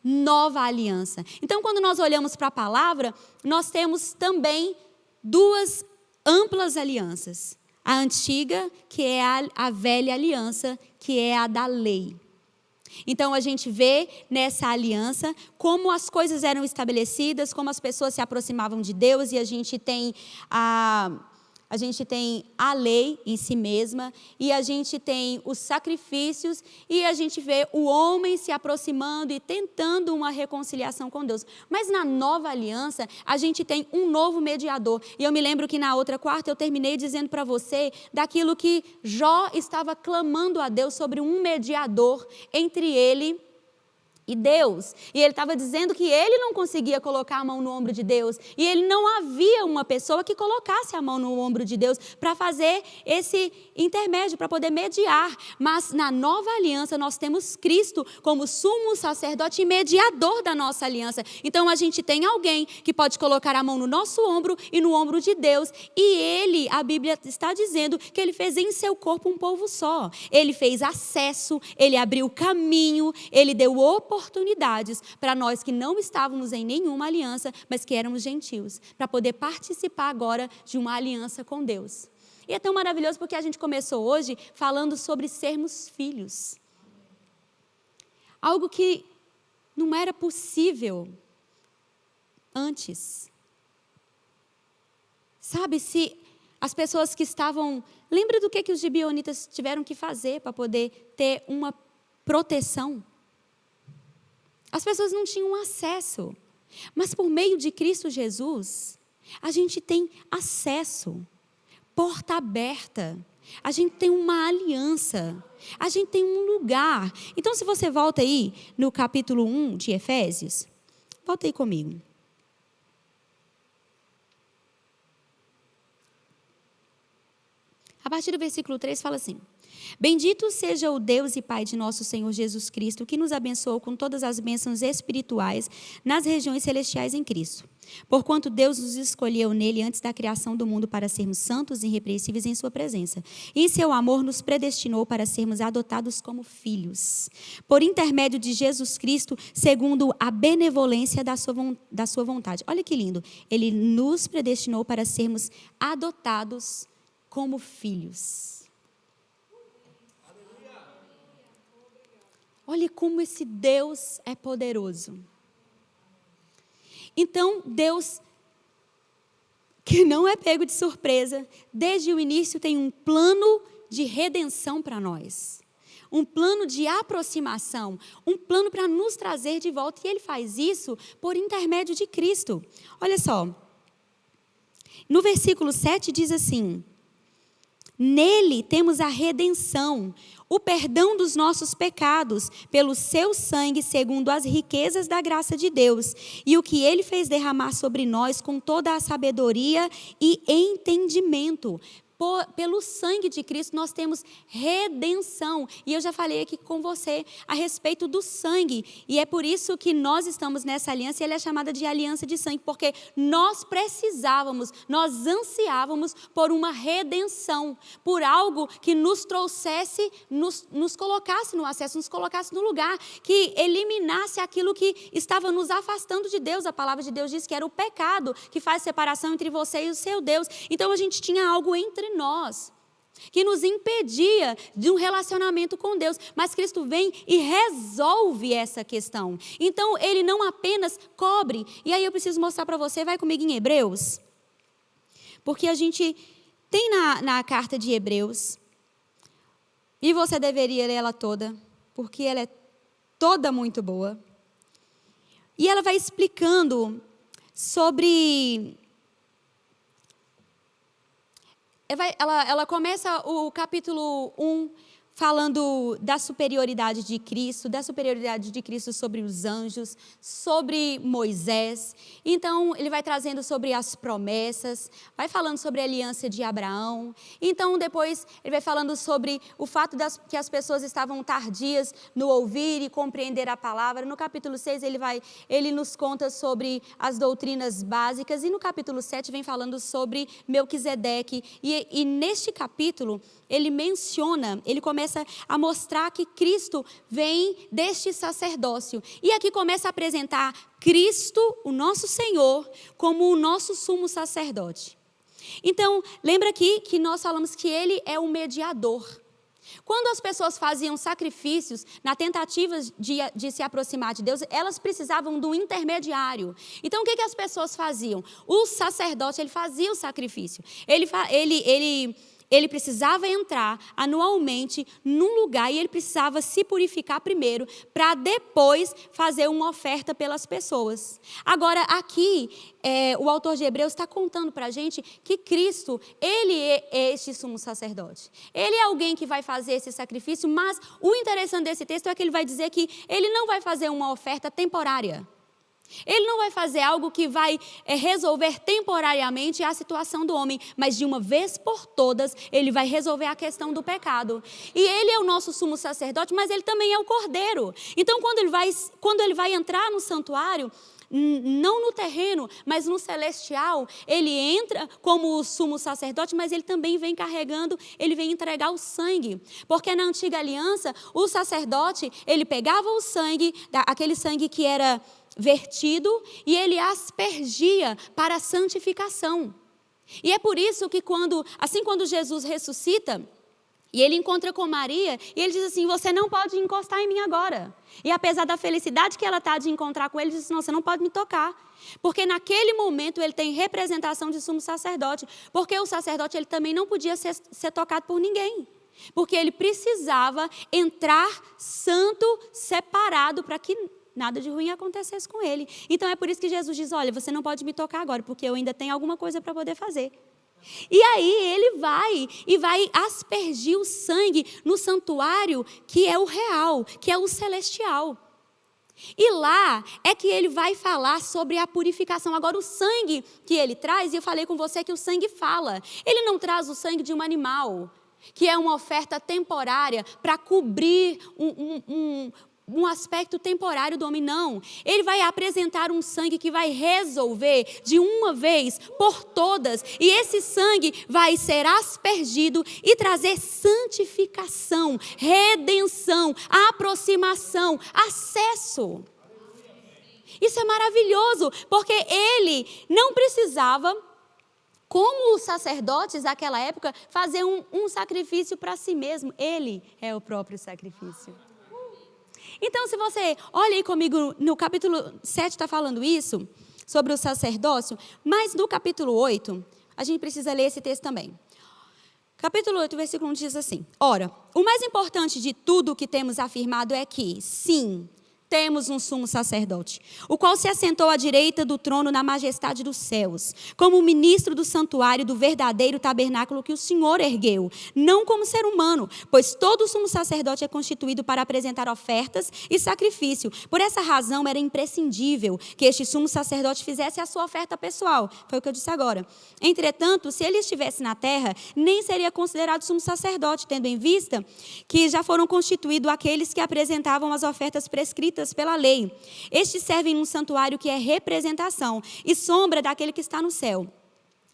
Nova aliança. Então, quando nós olhamos para a palavra, nós temos também duas amplas alianças. A antiga, que é a velha aliança, que é a da lei. Então, a gente vê nessa aliança como as coisas eram estabelecidas, como as pessoas se aproximavam de Deus, e a gente tem a lei em si mesma, e a gente tem os sacrifícios, e a gente vê o homem se aproximando e tentando uma reconciliação com Deus. Mas na nova aliança, a gente tem um novo mediador. E eu me lembro que na outra quarta eu terminei dizendo para você daquilo que Jó estava clamando a Deus sobre um mediador entre ele e Deus. E ele estava dizendo que ele não conseguia colocar a mão no ombro de Deus. E ele não havia uma pessoa que colocasse a mão no ombro de Deus para fazer esse intermédio, para poder mediar. Mas na nova aliança nós temos Cristo como sumo sacerdote e mediador da nossa aliança. Então a gente tem alguém que pode colocar a mão no nosso ombro e no ombro de Deus. E ele, a Bíblia está dizendo que ele fez em seu corpo um povo só. Ele fez acesso, ele abriu caminho, ele deu oportunidades para nós que não estávamos em nenhuma aliança, mas que éramos gentios, para poder participar agora de uma aliança com Deus. E é tão maravilhoso porque a gente começou hoje falando sobre sermos filhos. Algo que não era possível antes. Sabe, se as pessoas que estavam... Lembra do que os gibeonitas tiveram que fazer para poder ter uma proteção? As pessoas não tinham acesso, mas por meio de Cristo Jesus, a gente tem acesso, porta aberta, a gente tem uma aliança, a gente tem um lugar. Então, se você volta aí no capítulo 1 de Efésios, volta aí comigo. A partir do versículo 3 fala assim: Bendito seja o Deus e Pai de nosso Senhor Jesus Cristo, que nos abençoou com todas as bênçãos espirituais nas regiões celestiais em Cristo. Porquanto Deus nos escolheu nele antes da criação do mundo para sermos santos e irrepreensíveis em sua presença. E em seu amor nos predestinou para sermos adotados como filhos, por intermédio de Jesus Cristo, segundo a benevolência da sua vontade. Olha que lindo. Ele nos predestinou para sermos adotados como filhos. Olha como esse Deus é poderoso. Então, Deus, que não é pego de surpresa, desde o início tem um plano de redenção para nós. Um plano de aproximação, um plano para nos trazer de volta. E Ele faz isso por intermédio de Cristo. Olha só, no versículo 7 diz assim: Nele temos a redenção, o perdão dos nossos pecados, pelo seu sangue, segundo as riquezas da graça de Deus, e o que Ele fez derramar sobre nós com toda a sabedoria e entendimento. pelo sangue de Cristo, nós temos redenção. E eu já falei aqui com você a respeito do sangue. E é por isso que nós estamos nessa aliança, e ela é chamada de aliança de sangue, porque nós precisávamos, nós ansiávamos por uma redenção, por algo que nos trouxesse, nos colocasse no acesso, nos colocasse no lugar, que eliminasse aquilo que estava nos afastando de Deus. A palavra de Deus diz que era o pecado que faz separação entre você e o seu Deus. Então a gente tinha algo entre nós que nos impedia de um relacionamento com Deus, mas Cristo vem e resolve essa questão. Então ele não apenas cobre. E aí eu preciso mostrar para você, vai comigo em Hebreus, porque a gente tem na carta de Hebreus, e você deveria ler ela toda, porque ela é toda muito boa, e ela vai explicando sobre... Ela começa o capítulo 1 falando da superioridade de Cristo sobre os anjos, sobre Moisés. Então, ele vai trazendo sobre as promessas, vai falando sobre a aliança de Abraão. Então, depois, ele vai falando sobre o fato que as pessoas estavam tardias no ouvir e compreender a palavra. No capítulo 6, ele nos conta sobre as doutrinas básicas. E no capítulo 7, vem falando sobre Melquisedeque. E neste capítulo, ele começa a mostrar que Cristo vem deste sacerdócio. E aqui começa a apresentar Cristo, o nosso Senhor, como o nosso sumo sacerdote. Então, lembra aqui que nós falamos que ele é o mediador. Quando as pessoas faziam sacrifícios na tentativa de se aproximar de Deus, elas precisavam de um intermediário. Então, o que as pessoas faziam? O sacerdote, ele fazia o sacrifício. Ele precisava entrar anualmente num lugar e ele precisava se purificar primeiro para depois fazer uma oferta pelas pessoas. Agora, aqui, o autor de Hebreus está contando para a gente que Cristo, ele é este sumo sacerdote. Ele é alguém que vai fazer esse sacrifício, mas o interessante desse texto é que ele vai dizer que ele não vai fazer uma oferta temporária. Ele não vai fazer algo que vai resolver temporariamente a situação do homem, mas de uma vez por todas, ele vai resolver a questão do pecado. E ele é o nosso sumo sacerdote, mas ele também é o cordeiro. Então, quando ele vai entrar no santuário, não no terreno, mas no celestial, ele entra como o sumo sacerdote, mas ele também vem carregando, ele vem entregar o sangue. Porque na antiga aliança, o sacerdote, ele pegava o sangue, aquele sangue que era vertido, e ele aspergia para a santificação. E é por isso que quando Jesus ressuscita, e ele encontra com Maria, e ele diz assim, você não pode encostar em mim agora. E apesar da felicidade que ela está de encontrar com ele, ele diz, não, você não pode me tocar. Porque naquele momento ele tem representação de sumo sacerdote, porque o sacerdote ele também não podia ser tocado por ninguém. Porque ele precisava entrar santo, separado, para que nada de ruim acontecesse com ele. Então é por isso que Jesus diz, olha, você não pode me tocar agora, porque eu ainda tenho alguma coisa para poder fazer. E aí ele vai aspergir o sangue no santuário que é o real, que é o celestial. E lá é que ele vai falar sobre a purificação. Agora o sangue que ele traz, e eu falei com você que o sangue fala. Ele não traz o sangue de um animal, que é uma oferta temporária para cobrir um aspecto temporário do homem, não. Ele vai apresentar um sangue que vai resolver de uma vez por todas. E esse sangue vai ser aspergido e trazer santificação, redenção, aproximação, acesso. Isso é maravilhoso, porque ele não precisava, como os sacerdotes daquela época, fazer um sacrifício para si mesmo. Ele é o próprio sacrifício. Então, se você olha aí comigo, no capítulo 7 está falando isso, sobre o sacerdócio, mas no capítulo 8, a gente precisa ler esse texto também. Capítulo 8, versículo 1 diz assim, ora, o mais importante de tudo o que temos afirmado é que, sim, temos um sumo sacerdote, o qual se assentou à direita do trono na majestade dos céus, como ministro do santuário do verdadeiro tabernáculo que o Senhor ergueu, não como ser humano, pois todo sumo sacerdote é constituído para apresentar ofertas e sacrifício. Por essa razão era imprescindível que este sumo sacerdote fizesse a sua oferta pessoal. Foi o que eu disse agora. Entretanto, se ele estivesse na terra, nem seria considerado sumo sacerdote, tendo em vista que já foram constituídos aqueles que apresentavam as ofertas prescritas pela lei. Estes servem num santuário que é representação e sombra daquele que está no céu.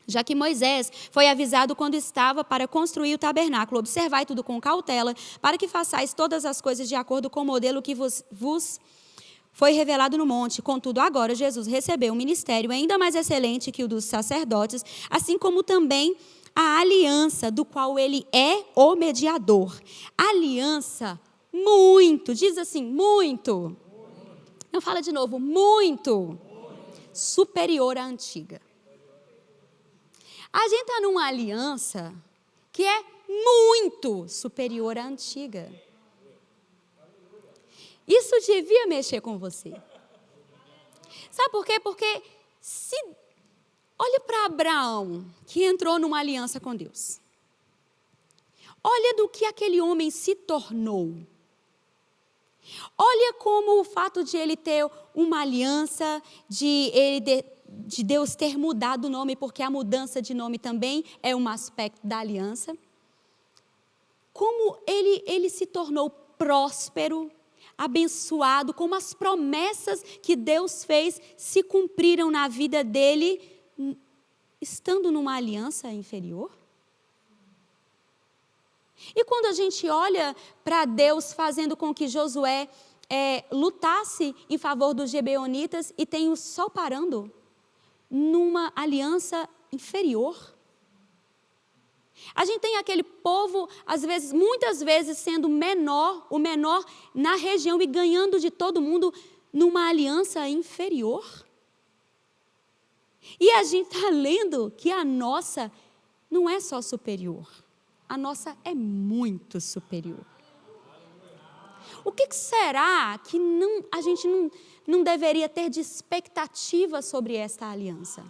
Já que Moisés foi avisado quando estava para construir o tabernáculo, observai tudo com cautela, para que façais todas as coisas de acordo com o modelo que vos foi revelado no monte. Contudo, agora Jesus recebeu um ministério ainda mais excelente que o dos sacerdotes, assim como também a aliança, do qual ele é o mediador. Aliança muito, diz assim, muito. Não, fala de novo, muito. Superior à antiga. A gente está numa aliança que é muito superior à antiga. Isso devia mexer com você. Sabe por quê? Porque olha para Abraão, que entrou numa aliança com Deus. Olha do que aquele homem se tornou. Olha como o fato de ele ter uma aliança, de Deus ter mudado o nome, porque a mudança de nome também é um aspecto da aliança. Como ele se tornou próspero, abençoado, como as promessas que Deus fez se cumpriram na vida dele, estando numa aliança inferior. E quando a gente olha para Deus fazendo com que Josué lutasse em favor dos gibeonitas e tem o sol parando numa aliança inferior. A gente tem aquele povo, às vezes, muitas vezes sendo o menor na região e ganhando de todo mundo numa aliança inferior. E a gente está lendo que a nossa não é só superior. A nossa é muito superior. O que será que a gente não deveria ter de expectativa sobre esta aliança?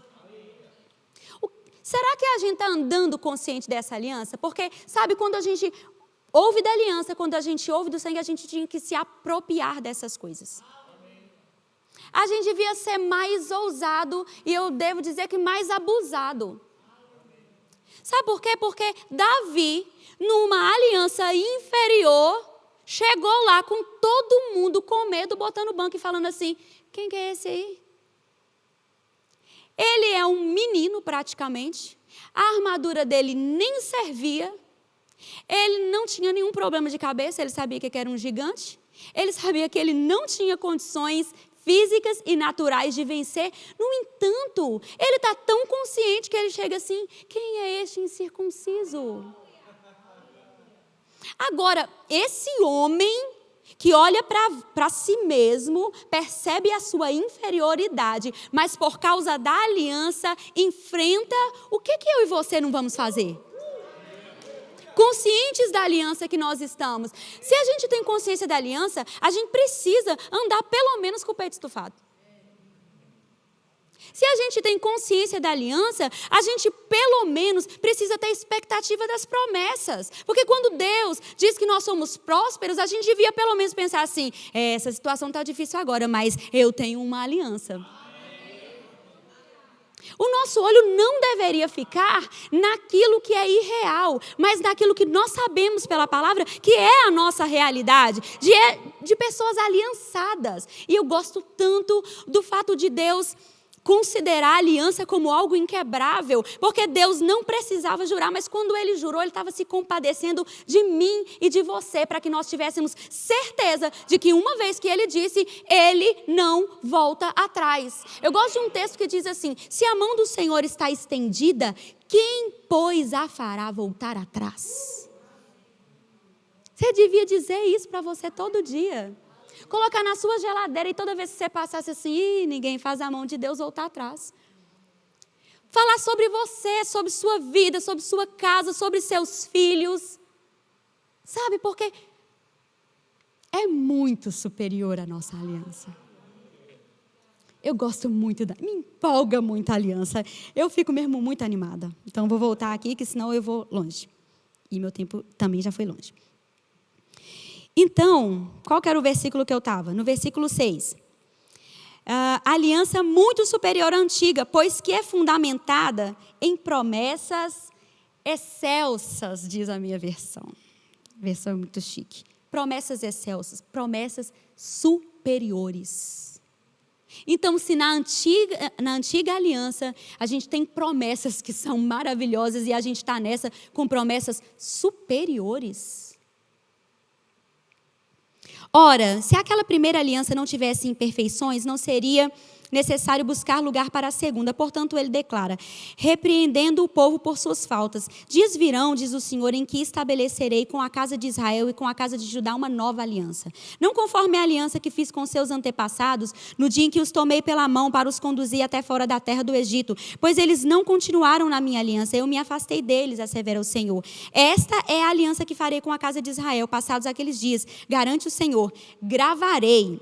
Será que a gente está andando consciente dessa aliança? Porque, sabe, quando a gente ouve da aliança, quando a gente ouve do sangue, a gente tinha que se apropriar dessas coisas. A gente devia ser mais ousado e eu devo dizer que mais abusado. Sabe por quê? Porque Davi, numa aliança inferior, chegou lá com todo mundo com medo, botando o banco e falando assim, quem que é esse aí? Ele é um menino praticamente, a armadura dele nem servia, ele não tinha nenhum problema de cabeça, ele sabia que era um gigante, ele sabia que ele não tinha condições físicas e naturais de vencer. No entanto, ele está tão consciente que ele chega assim, quem é este incircunciso? Agora, esse homem que olha para si mesmo, percebe a sua inferioridade, mas por causa da aliança, enfrenta, o que eu e você não vamos fazer? Conscientes da aliança que nós estamos. Se a gente tem consciência da aliança, a gente precisa andar pelo menos com o peito estufado. Se a gente tem consciência da aliança, a gente pelo menos precisa ter expectativa das promessas. Porque quando Deus diz que nós somos prósperos, a gente devia pelo menos pensar assim, essa situação está difícil agora, mas eu tenho uma aliança. O nosso olho não deveria ficar naquilo que é irreal, mas naquilo que nós sabemos pela palavra, que é a nossa realidade, de pessoas aliançadas. E eu gosto tanto do fato de Deus considerar a aliança como algo inquebrável, porque Deus não precisava jurar, mas quando Ele jurou, Ele estava se compadecendo de mim e de você, para que nós tivéssemos certeza de que uma vez que Ele disse, Ele não volta atrás. Eu gosto de um texto que diz assim, se a mão do Senhor está estendida, quem, pois, a fará voltar atrás? Você devia dizer isso para você todo dia. Colocar na sua geladeira e toda vez que você passasse assim, ninguém faz a mão de Deus voltar atrás. Falar sobre você, sobre sua vida, sobre sua casa, sobre seus filhos. Sabe, porque é muito superior à nossa aliança. Eu gosto muito, me empolga muito a aliança. Eu fico mesmo muito animada. Então, vou voltar aqui, que senão eu vou longe. E meu tempo também já foi longe. Então, qual que era o versículo que eu estava? No versículo 6. Aliança muito superior à antiga, pois que é fundamentada em promessas excelsas, diz a minha versão. Versão muito chique. Promessas excelsas, promessas superiores. Então, se na antiga aliança a gente tem promessas que são maravilhosas e a gente está nessa com promessas superiores. Ora, se aquela primeira aliança não tivesse imperfeições, não seria necessário buscar lugar para a segunda. Portanto, ele declara, repreendendo o povo por suas faltas. Dias virão, diz o Senhor, em que estabelecerei com a casa de Israel e com a casa de Judá uma nova aliança. Não conforme a aliança que fiz com seus antepassados, no dia em que os tomei pela mão para os conduzir até fora da terra do Egito. Pois eles não continuaram na minha aliança, eu me afastei deles, assevera o Senhor. Esta é a aliança que farei com a casa de Israel, passados aqueles dias. Garante o Senhor, gravarei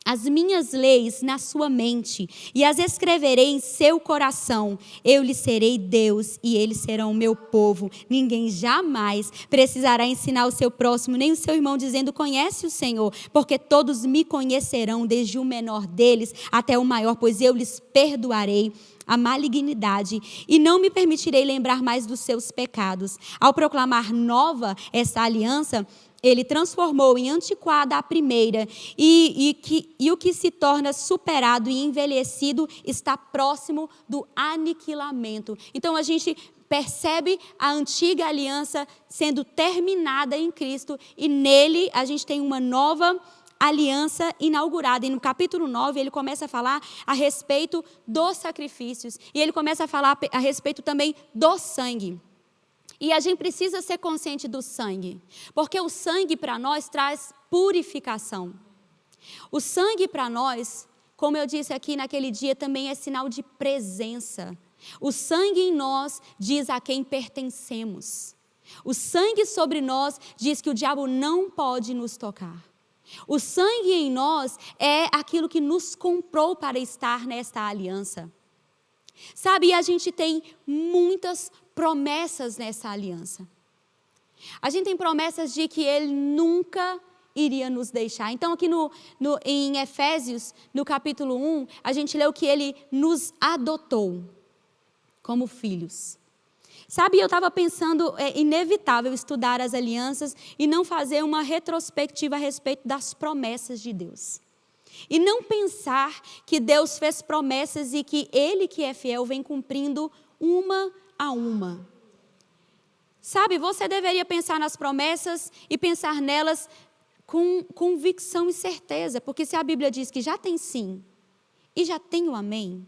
as minhas leis na sua mente e as escreverei em seu coração. Eu lhes serei Deus e eles serão o meu povo. Ninguém jamais precisará ensinar o seu próximo, nem o seu irmão, dizendo, conhece o Senhor, porque todos me conhecerão, desde o menor deles até o maior, pois eu lhes perdoarei a malignidade e não me permitirei lembrar mais dos seus pecados. Ao proclamar nova essa aliança, ele transformou em antiquada a primeira, e o que se torna superado e envelhecido está próximo do aniquilamento. Então, a gente percebe a antiga aliança sendo terminada em Cristo, e nele a gente tem uma nova aliança inaugurada. E no capítulo 9, ele começa a falar a respeito dos sacrifícios, e ele começa a falar a respeito também do sangue. E a gente precisa ser consciente do sangue, porque o sangue para nós traz purificação. O sangue para nós, como eu disse aqui naquele dia, também é sinal de presença. O sangue em nós diz a quem pertencemos. O sangue sobre nós diz que o diabo não pode nos tocar. O sangue em nós é aquilo que nos comprou para estar nesta aliança. Sabe, e a gente tem muitas promessas nessa aliança. A gente tem promessas de que Ele nunca iria nos deixar. Então, aqui em Efésios, no capítulo 1, a gente leu que Ele nos adotou como filhos. Sabe, eu estava pensando, é inevitável estudar as alianças e não fazer uma retrospectiva a respeito das promessas de Deus. E não pensar que Deus fez promessas e que Ele, que é fiel, vem cumprindo uma a uma. Sabe, você deveria pensar nas promessas e pensar nelas com convicção e certeza, porque se a Bíblia diz que já tem sim e já tem o amém,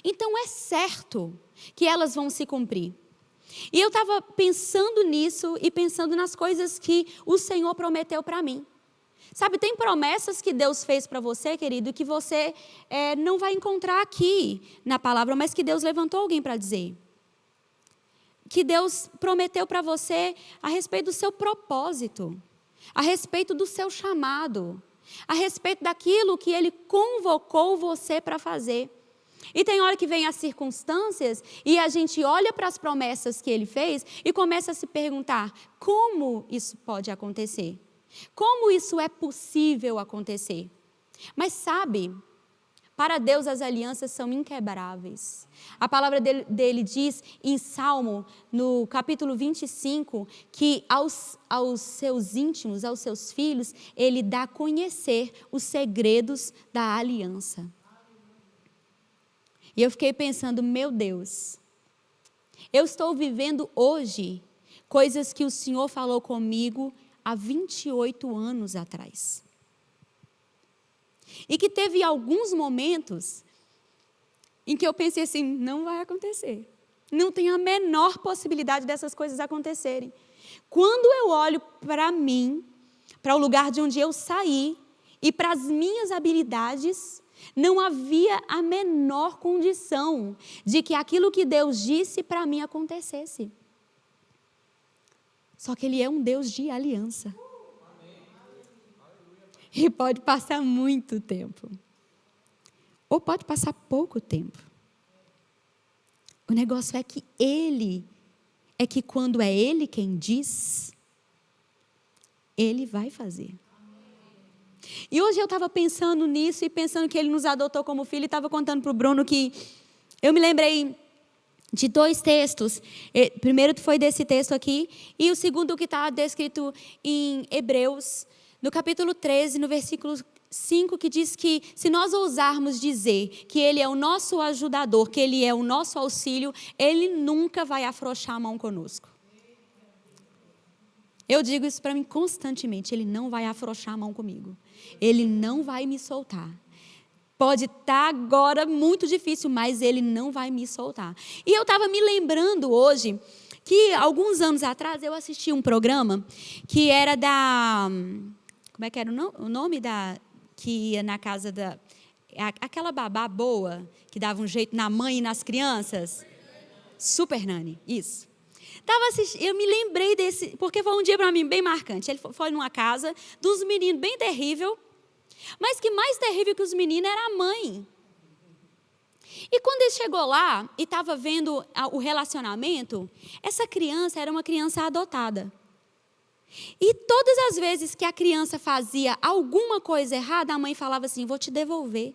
então é certo que elas vão se cumprir. E eu estava pensando nisso e pensando nas coisas que o Senhor prometeu para mim. Sabe, tem promessas que Deus fez para você, querido, que você não vai encontrar aqui na palavra, mas que Deus levantou alguém para dizer. Que Deus prometeu para você a respeito do seu propósito, a respeito do seu chamado, a respeito daquilo que Ele convocou você para fazer. E tem hora que vem as circunstâncias e a gente olha para as promessas que Ele fez e começa a se perguntar, como isso pode acontecer? Como isso é possível acontecer? Mas sabe, para Deus as alianças são inquebráveis. A palavra dele diz em Salmo, no capítulo 25, que aos seus íntimos, aos seus filhos, Ele dá a conhecer os segredos da aliança. E eu fiquei pensando, meu Deus, eu estou vivendo hoje coisas que o Senhor falou comigo há 28 anos atrás. E que teve alguns momentos em que eu pensei assim, não vai acontecer. Não tem a menor possibilidade dessas coisas acontecerem. Quando eu olho para mim, para o lugar de onde eu saí e para as minhas habilidades, não havia a menor condição de que aquilo que Deus disse para mim acontecesse. Só que Ele é um Deus de aliança. E pode passar muito tempo. Ou pode passar pouco tempo. O negócio é que quando é Ele quem diz, Ele vai fazer. E hoje eu estava pensando nisso e pensando que Ele nos adotou como filho e estava contando para o Bruno que eu me lembrei de 2 textos. O primeiro foi desse texto aqui e o segundo que está descrito em Hebreus, no capítulo 13, no versículo 5, que diz que se nós ousarmos dizer que Ele é o nosso ajudador, que Ele é o nosso auxílio, Ele nunca vai afrouxar a mão conosco. Eu digo isso para mim constantemente, Ele não vai afrouxar a mão comigo. Ele não vai me soltar. Pode estar agora muito difícil, mas Ele não vai me soltar. E eu estava me lembrando hoje que alguns anos atrás eu assisti um programa que era da... Como é que era o nome da... Que ia na casa da... Aquela babá boa, que dava um jeito na mãe e nas crianças. Super Nani, isso. Eu me lembrei desse, porque foi um dia para mim bem marcante. Ele foi numa casa dos meninos bem terrível, mas que mais terrível que os meninos era a mãe. E quando ele chegou lá e estava vendo o relacionamento, essa criança era uma criança adotada. E todas as vezes que a criança fazia alguma coisa errada, a mãe falava assim, vou te devolver.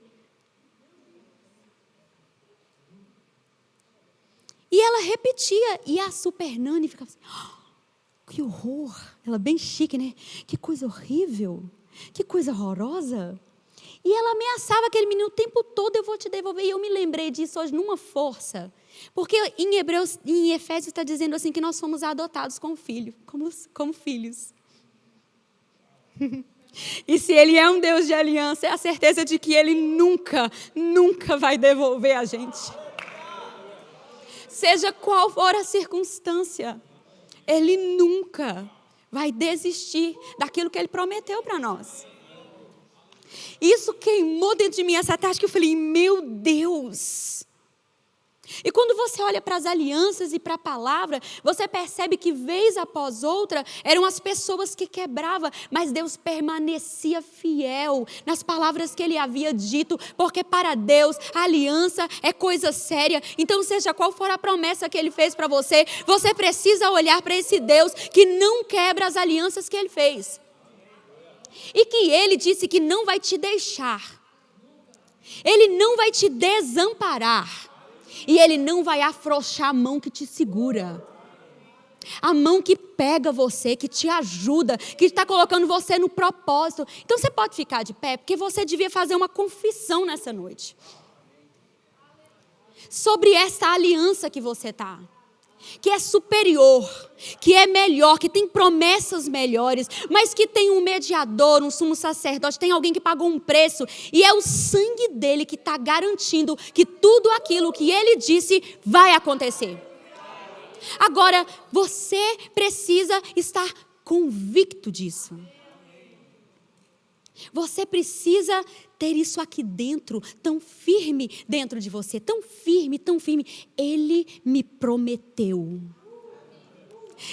E ela repetia, e a Super Nani ficava assim, oh, que horror, ela bem chique, né? Que coisa horrível, que coisa horrorosa. E ela ameaçava aquele menino o tempo todo, eu vou te devolver. E eu me lembrei disso hoje numa força. Porque em Efésios está dizendo assim que nós somos adotados como filhos. E se Ele é um Deus de aliança, é a certeza de que Ele nunca vai devolver a gente. Seja qual for a circunstância, Ele nunca vai desistir daquilo que Ele prometeu para nós. Isso queimou dentro de mim essa tarde que eu falei, meu Deus. E quando você olha para as alianças e para a palavra, você percebe que vez após outra, eram as pessoas que quebravam, mas Deus permanecia fiel nas palavras que Ele havia dito, porque para Deus a aliança é coisa séria. Então seja qual for a promessa que Ele fez para você, você precisa olhar para esse Deus que não quebra as alianças que Ele fez. E que Ele disse que não vai te deixar, Ele não vai te desamparar. E Ele não vai afrouxar a mão que te segura. A mão que pega você, que te ajuda, que está colocando você no propósito. Então você pode ficar de pé, porque você devia fazer uma confissão nessa noite. Sobre essa aliança que você está. Que é superior, que é melhor, que tem promessas melhores, mas que tem um mediador, um sumo sacerdote, tem alguém que pagou um preço, e é o sangue dele que está garantindo que tudo aquilo que ele disse vai acontecer. Agora, você precisa estar convicto disso. Você precisa ter isso aqui dentro, tão firme dentro de você, tão firme. Ele me prometeu.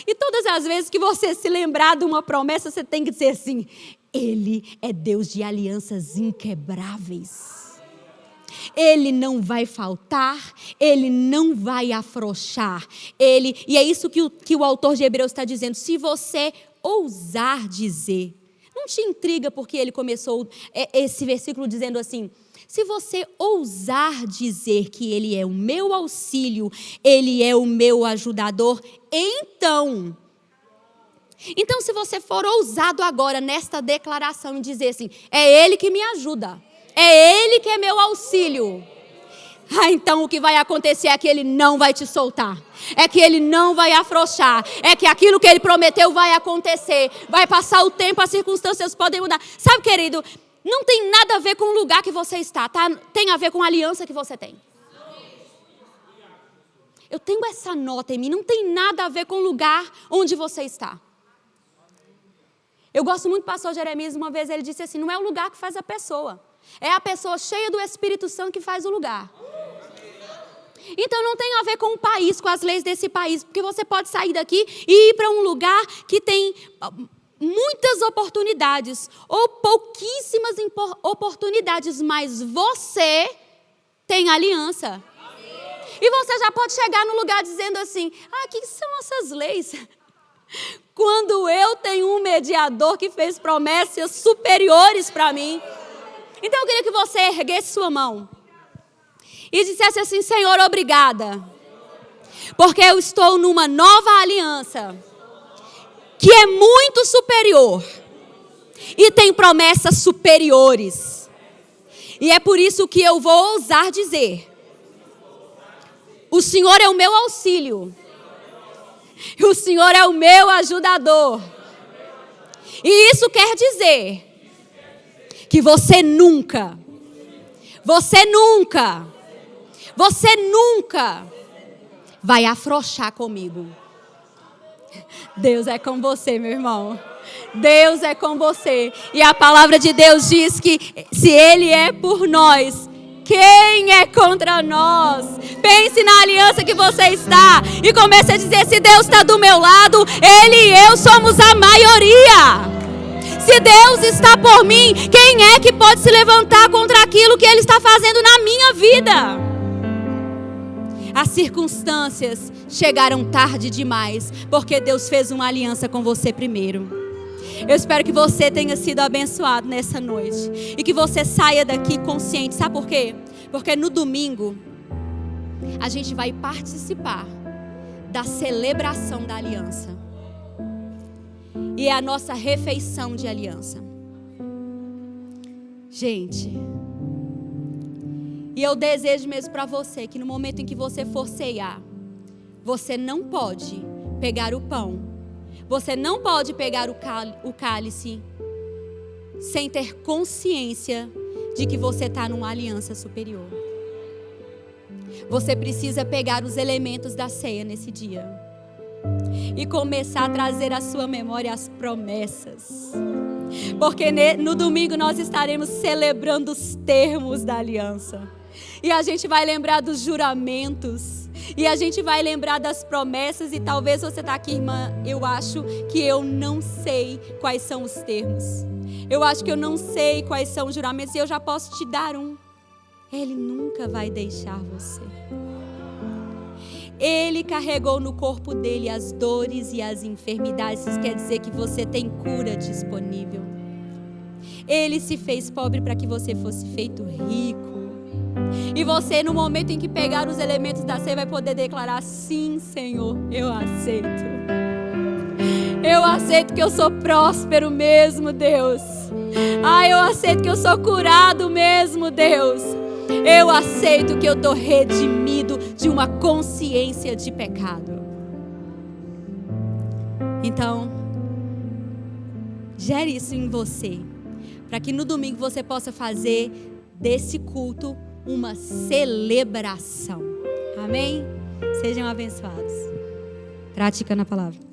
E todas as vezes que você se lembrar de uma promessa, você tem que dizer assim, Ele é Deus de alianças inquebráveis. Ele não vai faltar, Ele não vai afrouxar. E é isso que o autor de Hebreus está dizendo, se você ousar dizer, não te intriga porque ele começou esse versículo dizendo assim, se você ousar dizer que Ele é o meu auxílio, Ele é o meu ajudador, então se você for ousado agora nesta declaração e dizer assim, é Ele que me ajuda, é Ele que é meu auxílio. Então o que vai acontecer é que Ele não vai te soltar, é que Ele não vai afrouxar, é que aquilo que Ele prometeu vai acontecer, vai passar o tempo, as circunstâncias podem mudar. Sabe, querido, não tem nada a ver com o lugar que você está, tá? Tem a ver com a aliança que você tem. Eu tenho essa nota em mim, não tem nada a ver com o lugar onde você está. Eu gosto muito do pastor Jeremias, uma vez ele disse assim, não é o lugar que faz a pessoa, é a pessoa cheia do Espírito Santo que faz o lugar. Então não tem a ver com o país, com as leis desse país, porque você pode sair daqui e ir para um lugar que tem muitas oportunidades ou pouquíssimas oportunidades, mas você tem aliança. E você já pode chegar no lugar dizendo assim: o que são essas leis? Quando eu tenho um mediador que fez promessas superiores para mim. Então eu queria que você erguesse sua mão e dissesse assim: Senhor, obrigada, porque eu estou numa nova aliança que é muito superior e tem promessas superiores. E é por isso que eu vou ousar dizer: o Senhor é o meu auxílio, o Senhor é o meu ajudador. E isso quer dizer que você nunca vai afrouxar comigo. Deus é com você, meu irmão. Deus é com você. E a palavra de Deus diz que se Ele é por nós, quem é contra nós? Pense na aliança que você está e comece a dizer: se Deus está do meu lado, Ele e eu somos a maioria. Se Deus está por mim, quem é que pode se levantar contra aquilo que Ele está fazendo na minha vida? As circunstâncias chegaram tarde demais, porque Deus fez uma aliança com você primeiro. Eu espero que você tenha sido abençoado nessa noite e que você saia daqui consciente. Sabe por quê? Porque no domingo a gente vai participar da celebração da aliança. E é a nossa refeição de aliança. Gente, e eu desejo mesmo para você que no momento em que você for ceiar, você não pode pegar o pão, você não pode pegar o cálice sem ter consciência de que você está numa aliança superior. Você precisa pegar os elementos da ceia nesse dia e começar a trazer à sua memória as promessas. Porque no domingo nós estaremos celebrando os termos da aliança. E a gente vai lembrar dos juramentos. E a gente vai lembrar das promessas. E talvez você está aqui, irmã, eu acho que eu não sei quais são os termos. Eu acho que eu não sei quais são os juramentos. E eu já posso te dar um. Ele nunca vai deixar você. Ele carregou no corpo dele as dores e as enfermidades. Isso quer dizer que você tem cura disponível. Ele se fez pobre para que você fosse feito rico. E você, no momento em que pegar os elementos da ceia, vai poder declarar: sim, Senhor, eu aceito. Eu aceito que eu sou próspero mesmo, Deus. Eu aceito que eu sou curado mesmo, Deus. Eu aceito que eu estou redimido de uma consciência de pecado. Então, gere isso em você, para que no domingo você possa fazer desse culto uma celebração. Amém? Sejam abençoados. Praticando a palavra.